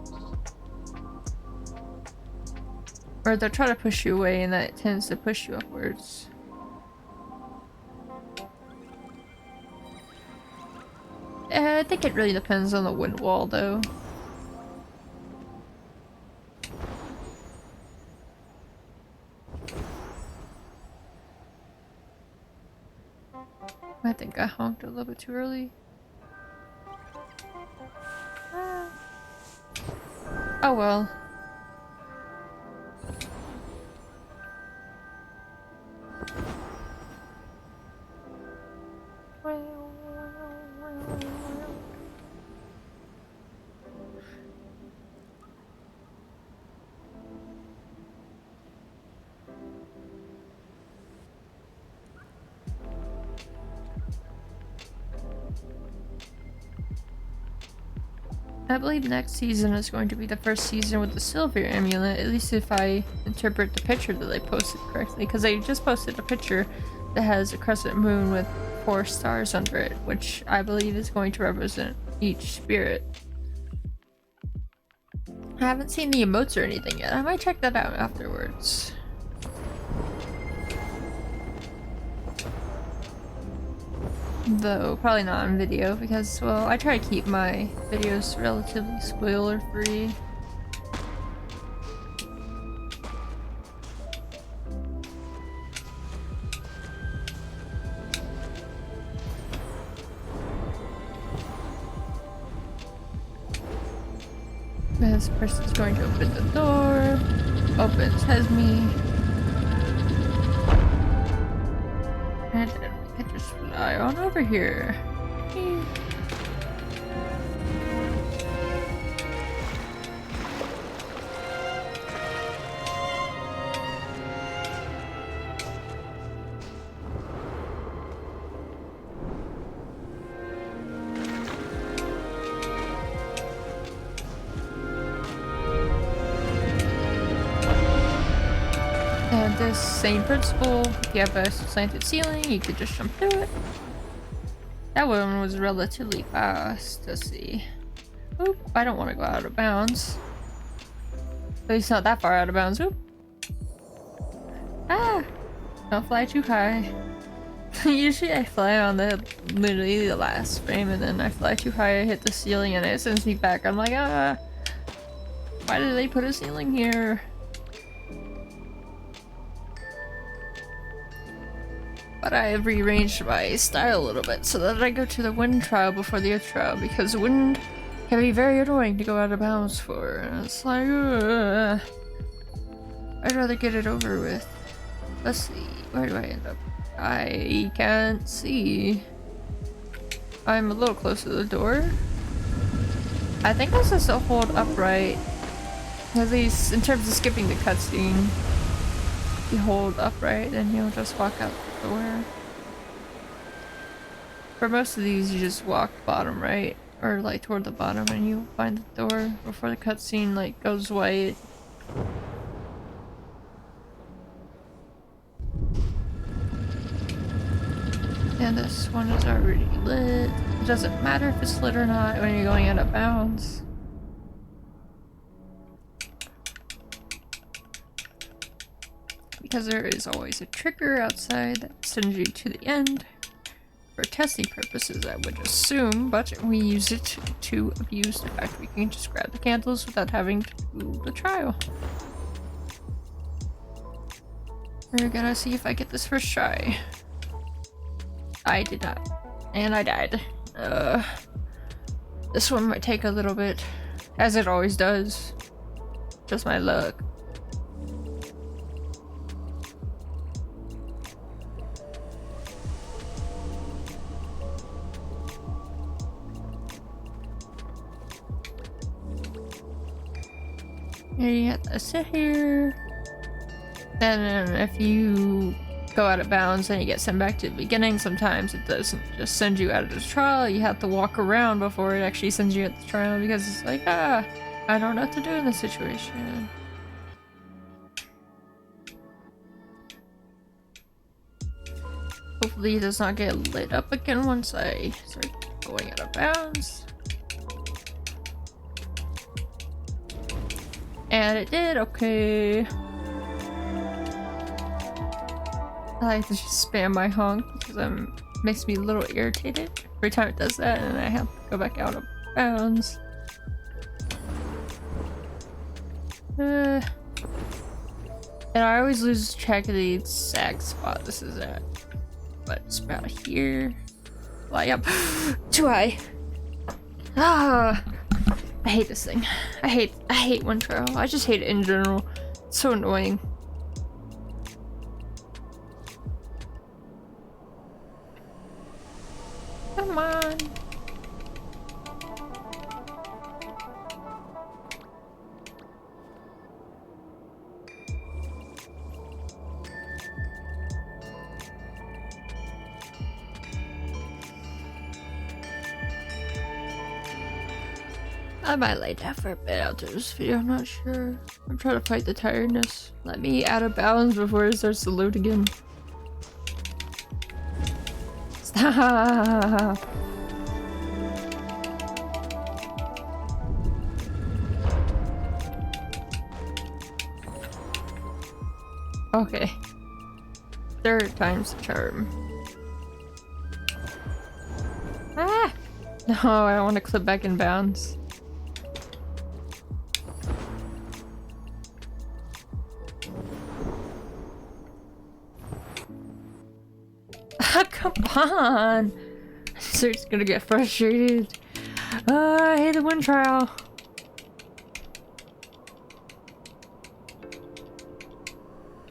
Or they'll try to push you away and that tends to push you upwards. I think it really depends on the wind wall though. I think I honked a little bit too early. Oh well. I believe next season is going to be the first season with the silver amulet, at least if I interpret the picture that they posted correctly, because they just posted a picture that has a crescent moon with 4 stars under it, which I believe is going to represent each spirit. I haven't seen the emotes or anything yet. I might check that out afterwards. Though, probably not on video because, well, I try to keep my videos relatively spoiler free. This person's going to open the door. Opens, has me. And then we can just fly on over here. And this same principle, if you have a slanted ceiling, you could just jump through it. That one was relatively fast. Let's see. Oop, I don't want to go out of bounds. At least not that far out of bounds. Oop. Ah! Don't fly too high. Usually I fly on literally the last frame and then I fly too high, I hit the ceiling and it sends me back. I'm like, ah! Why did they put a ceiling here? But I have rearranged my style a little bit so that I go to the wind trial before the earth trial because wind can be very annoying to go out of bounds for. And it's like, I'd rather get it over with. Let's see, where do I end up? I can't see. I'm a little close to the door. I think this is to hold upright. At least in terms of skipping the cutscene. You hold upright and you'll just walk out the door. For most of these you just walk bottom right or like toward the bottom and you find the door before the cutscene like goes white. And this one is already lit. It doesn't matter if it's lit or not when you're going out of bounds. Because there is always a trigger outside that sends you to the end. For testing purposes, I would assume, but we use it to abuse the fact we can just grab the candles without having to do the trial. We're gonna see if I get this first try. I did not. And I died. This one might take a little bit, as it always does. Just my luck. You have to sit here. Then if you go out of bounds and you get sent back to the beginning. Sometimes it doesn't just send you out of the trial. You have to walk around before it actually sends you at the trial because it's like, I don't know what to do in this situation. Hopefully it does not get lit up again once I start going out of bounds. And it did, okay. I like to just spam my honk because it makes me a little irritated every time it does that, and I have to go back out of bounds. And I always lose track of the exact spot this is at. But it's about here. Fly up. Too high. I hate this thing. I hate one trail. I just hate it in general. It's so annoying. Come on. I might lay down for a bit after this video, I'm not sure. I'm trying to fight the tiredness. Let me out of bounds before it starts to load again. Stop! Okay. Third time's the charm. Ah! No, I don't want to clip back in bounds. Come on! So it's gonna get frustrated. I hate the wind trial.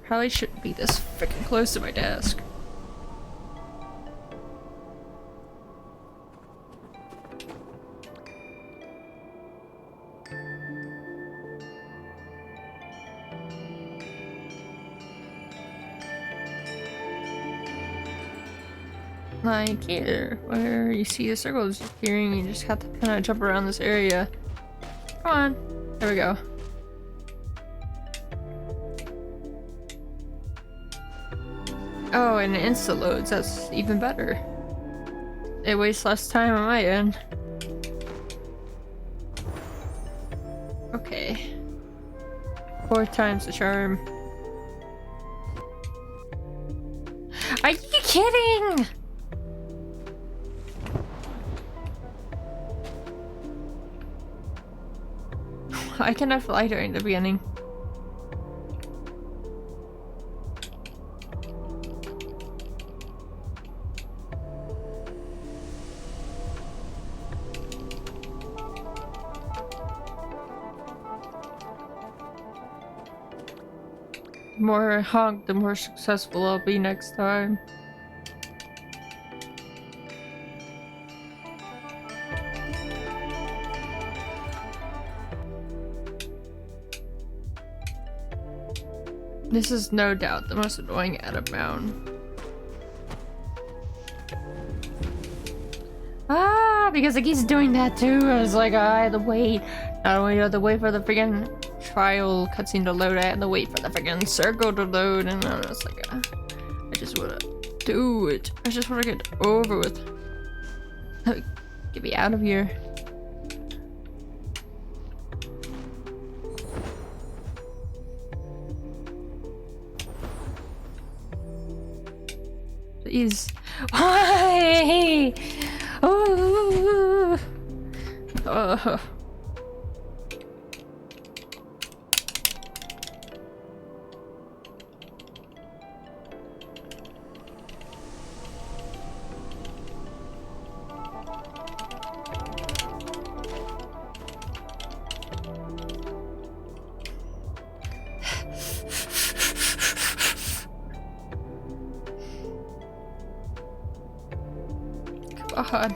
Probably shouldn't be this freaking close to my desk. Like here, where you see the circles appearing, you just have to kind of jump around this area. Come on. There we go. Oh, and it insta loads. That's even better. It wastes less time on my end. Okay. 4 times the charm. Are you kidding? I cannot fly during the beginning. The more I honk, the more successful I'll be next time. This is no doubt the most annoying out of bound. Ah, because it keeps doing that too. I was like, I had to wait. Not only do I have to wait for the freaking trial cutscene to load, I had to wait for the freaking circle to load, and I was like, I just wanna do it. I just wanna get over with. Get me out of here. Please. Why? Oh. Oh. God.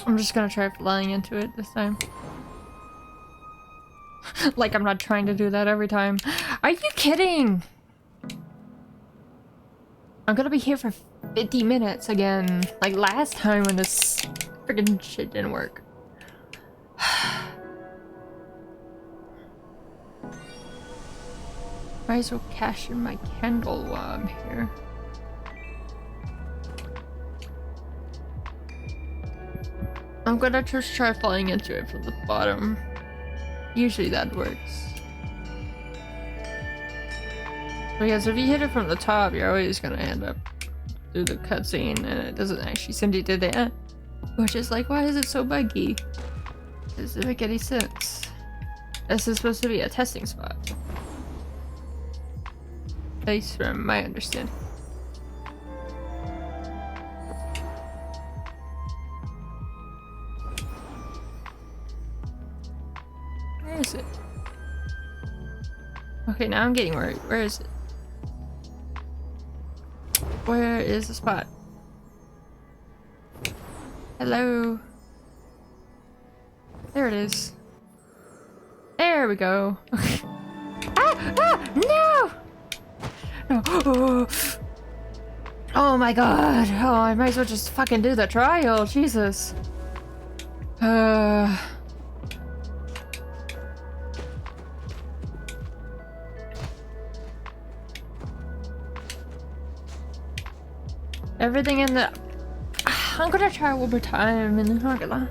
I'm just gonna try flying into it this time. Like I'm not trying to do that every time. Are you kidding? I'm gonna be here for 50 minutes again. Like last time when this friggin' shit didn't work. Might as well cash in my candle while I'm here. I'm gonna just try flying into it from the bottom. Usually that works. Because if you hit it from the top, you're always gonna end up through the cutscene and it doesn't actually seem to do that. Which is like, why is it so buggy? Doesn't make any sense. This is supposed to be a testing spot. At least from my understanding. Where is it? Okay, now I'm getting worried. Where is it? Where is the spot? Hello? There it is. There we go. No! No. Oh my god. Oh, I might as well just fucking do the trial. Jesus. Everything in the... I'm gonna try one more time and then I'm gonna...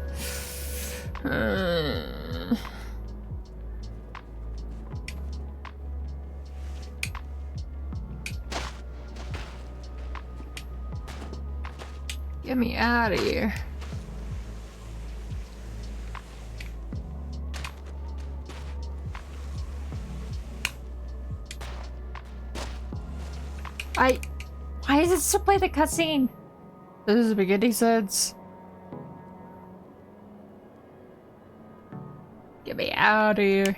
Get me out of here. Why does it still play the cutscene? This is beginning sense. Get me out of here.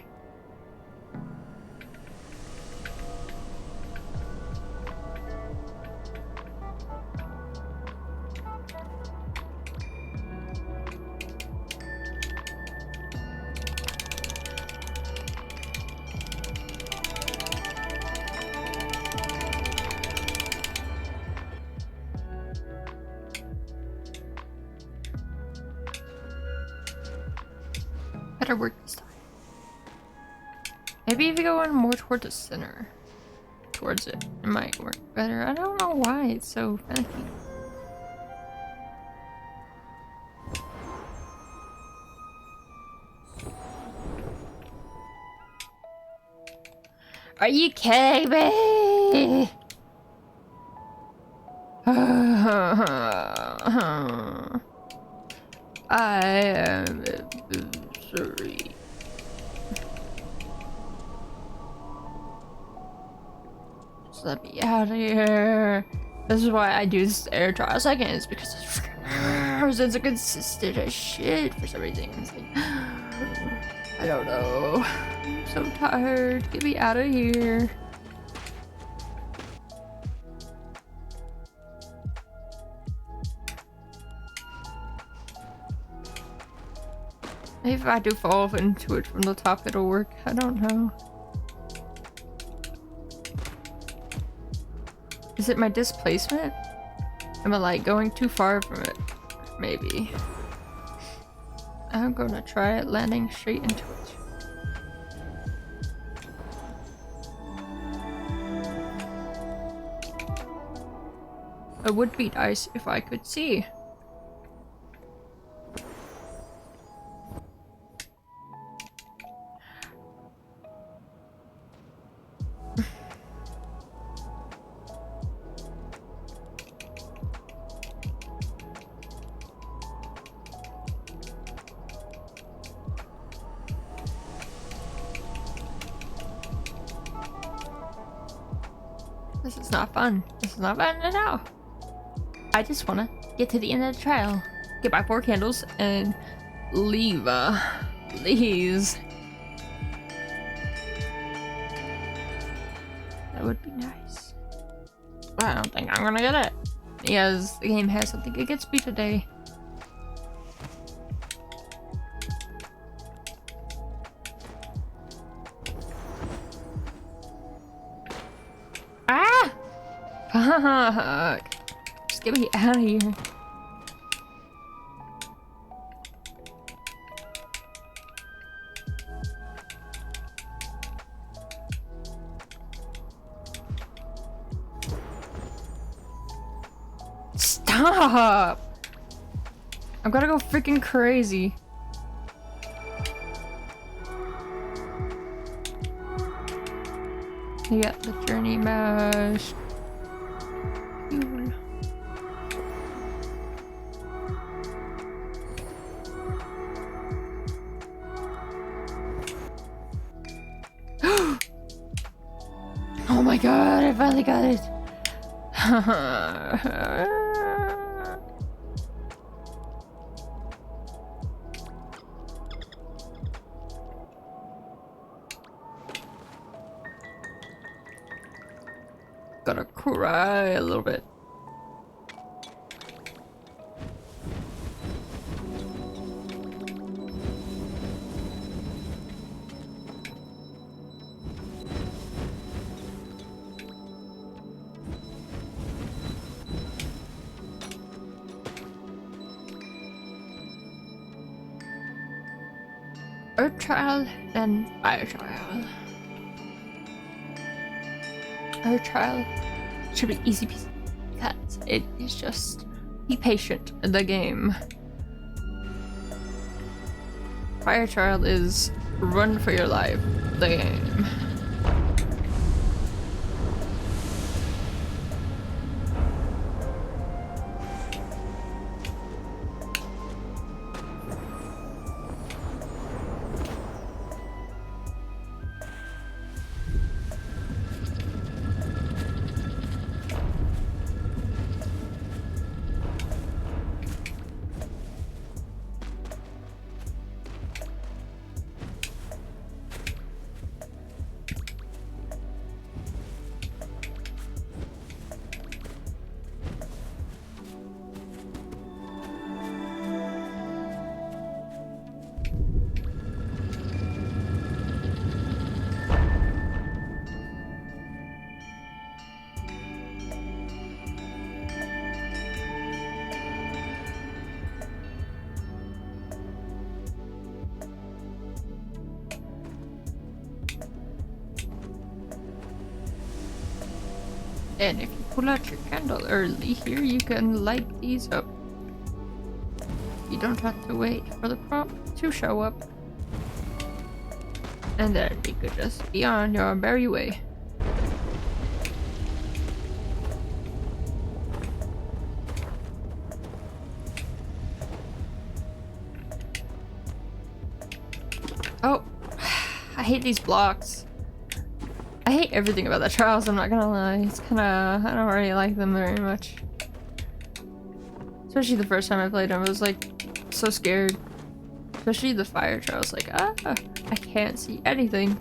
Better work this time. Maybe if you go on more toward the center, towards it, it might work better. I don't know why it's so finicky. Are you kidding me? I am sorry. Just let me out of here. This is why I do this air trial seconds, because it's freaking inconsistent as shit for some reason. It's like, I don't know. I'm so tired. Get me out of here. Maybe if I do fall into it from the top, it'll work. I don't know. Is it my displacement? Am I like going too far from it? Maybe. I'm gonna try it landing straight into it. It would be nice if I could see. This is not fun. This is not fun at all. I just wanna get to the end of the trial, get my 4 candles, and leave. Please. That would be nice. But I don't think I'm gonna get it, because the game has something against me today. Fuck. Just get me out of here. Stop! I'm gonna go freaking crazy. You got the journey mash. Oh my god, I finally got it. Gotta cry a little bit. Earth trial, then fire trial. Earth trial should be easy peasy because it is just be patient in the game. Fire trial is run for your life, the game. And if you pull out your candle early here, you can light these up. You don't have to wait for the prompt to show up. And then you could just be on your merry way. Oh, I hate these blocks. I hate everything about the trials, I'm not gonna lie. It's kinda, I don't really like them very much. Especially the first time I played them, I was like, so scared. Especially the fire trials, like, I can't see anything.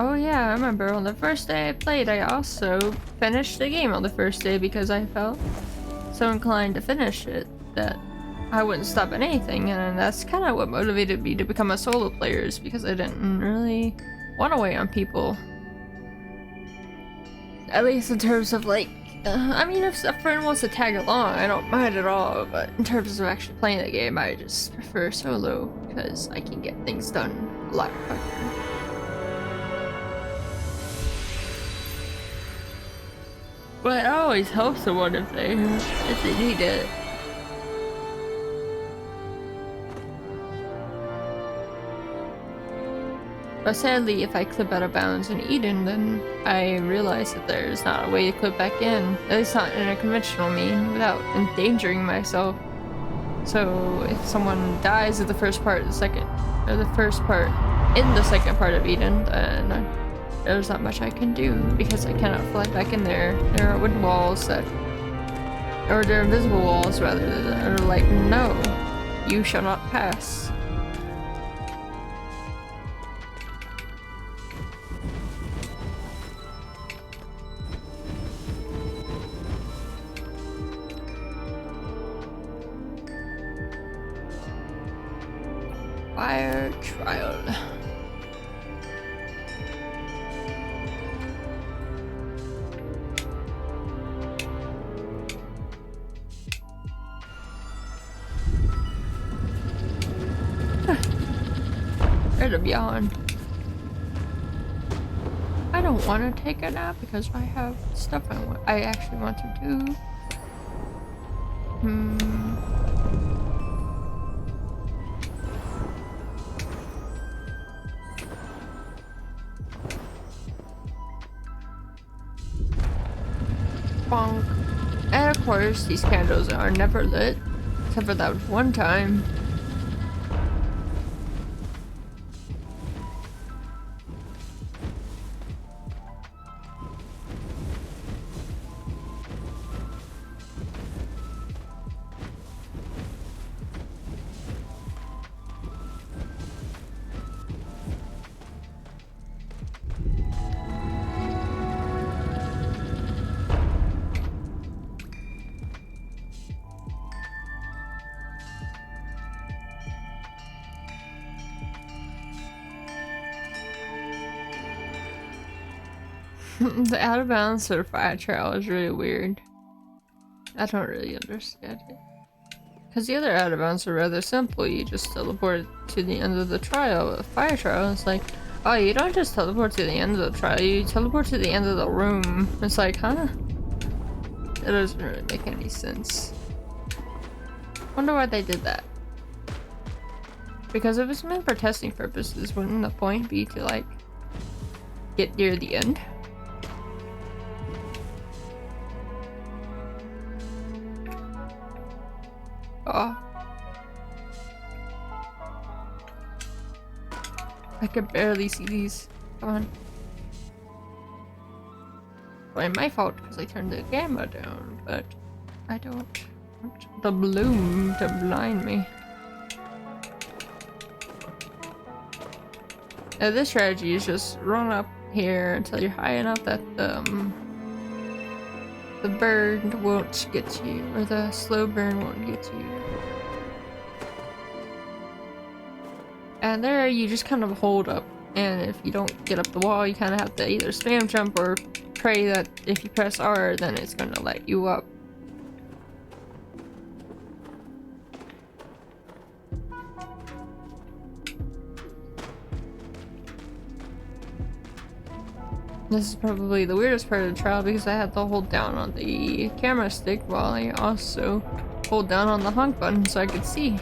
Oh yeah, I remember on the first day I played, I also finished the game on the first day because I felt so inclined to finish it that I wouldn't stop at anything, and that's kind of what motivated me to become a solo player, is because I didn't really want to wait on people. At least in terms of like, I mean, if a friend wants to tag along, I don't mind at all, but in terms of actually playing the game, I just prefer solo because I can get things done a lot quicker. But it always helps someone if they need it. But sadly, if I clip out of bounds in Eden, then I realize that there's not a way to clip back in. At least not in a conventional mean, without endangering myself. So if someone dies at the first part of the second, or the first part in the second part of Eden, then there's not much I can do because I cannot fly back in there. There are wooden walls that, or they're invisible walls rather, that are like, no, you shall not pass. fire trial. Ready to be on. I don't want to take a nap because I have stuff I actually want to do. Bonk. And of course, these candles are never lit, except for that one time. The out of bounds sort of fire trial is really weird. I don't really understand it. Because the other out of bounds are rather simple. You just teleport to the end of the trial. A fire trial is like, oh, you don't just teleport to the end of the trial, you teleport to the end of the room. It's like, huh? It doesn't really make any sense. Wonder why they did that. Because if it's meant for testing purposes, wouldn't the point be to like get near the end? Oh. I can barely see these. Come on. Well, my fault because I turned the camera down, but I don't want the bloom to blind me. Now this strategy is just run up here until you're high enough that the burn won't get to you, or the slow burn won't get to you. And there you just kind of hold up, and if you don't get up the wall, you kind of have to either spam jump or pray that if you press R, then it's going to let you up. This is probably the weirdest part of the trial because I had to hold down on the camera stick while I also hold down on the honk button so I could see.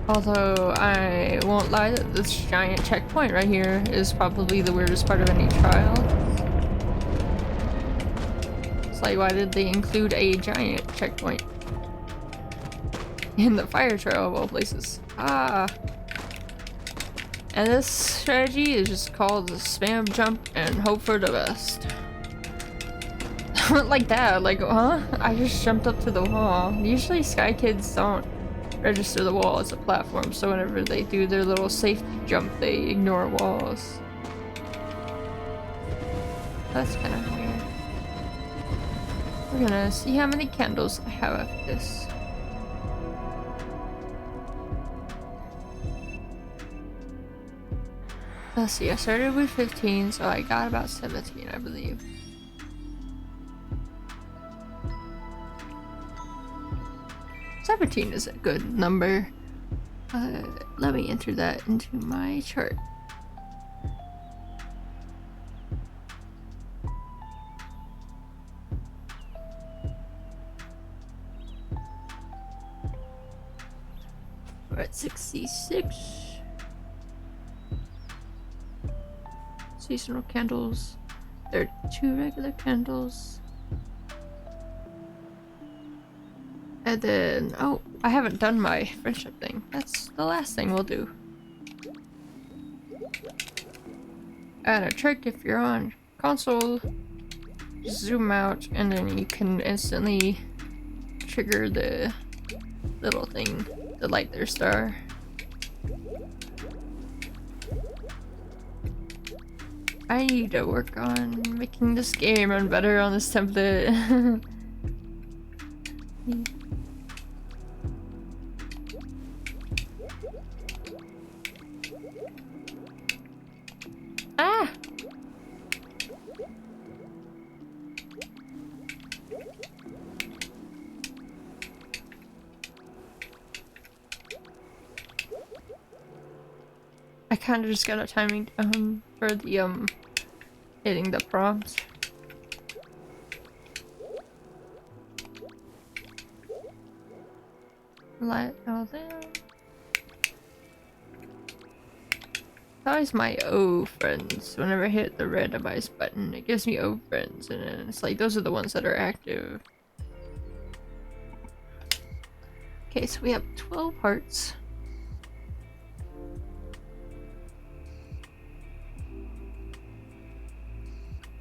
Although I won't lie that this giant checkpoint right here is probably the weirdest part of any trial. It's like, why did they include a giant checkpoint in the fire trial of all places? Ah. And this strategy is just called the spam jump and hope for the best. Like that, like, huh? I just jumped up to the wall. Usually Sky Kids don't register the wall as a platform, so whenever they do their little safety jump, they ignore walls. That's kind of weird. We're gonna see how many candles I have after this. Let's see, I started with 15, so I got about 17, I believe. Is a good number. Let me enter that into my chart. We're at 66. Seasonal candles. There are 2 regular candles. And then, oh, I haven't done my friendship thing. That's the last thing we'll do. And a trick if you're on console, zoom out and then you can instantly trigger the little thing to light their star. I need to work on making this game run better on this template. Ah! I kind of just got a timing for the hitting the prompts. Let all down. Always my O friends. Whenever I hit the red device button, it gives me O friends, and then it's like those are the ones that are active. Okay, so we have 12 hearts.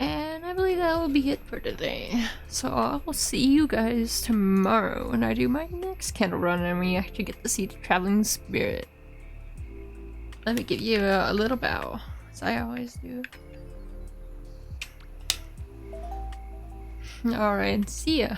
And I believe that will be it for today. So I will see you guys tomorrow when I do my next candle run and we actually get to see the traveling spirit. Let me give you a little bow, as I always do. Alright, see ya.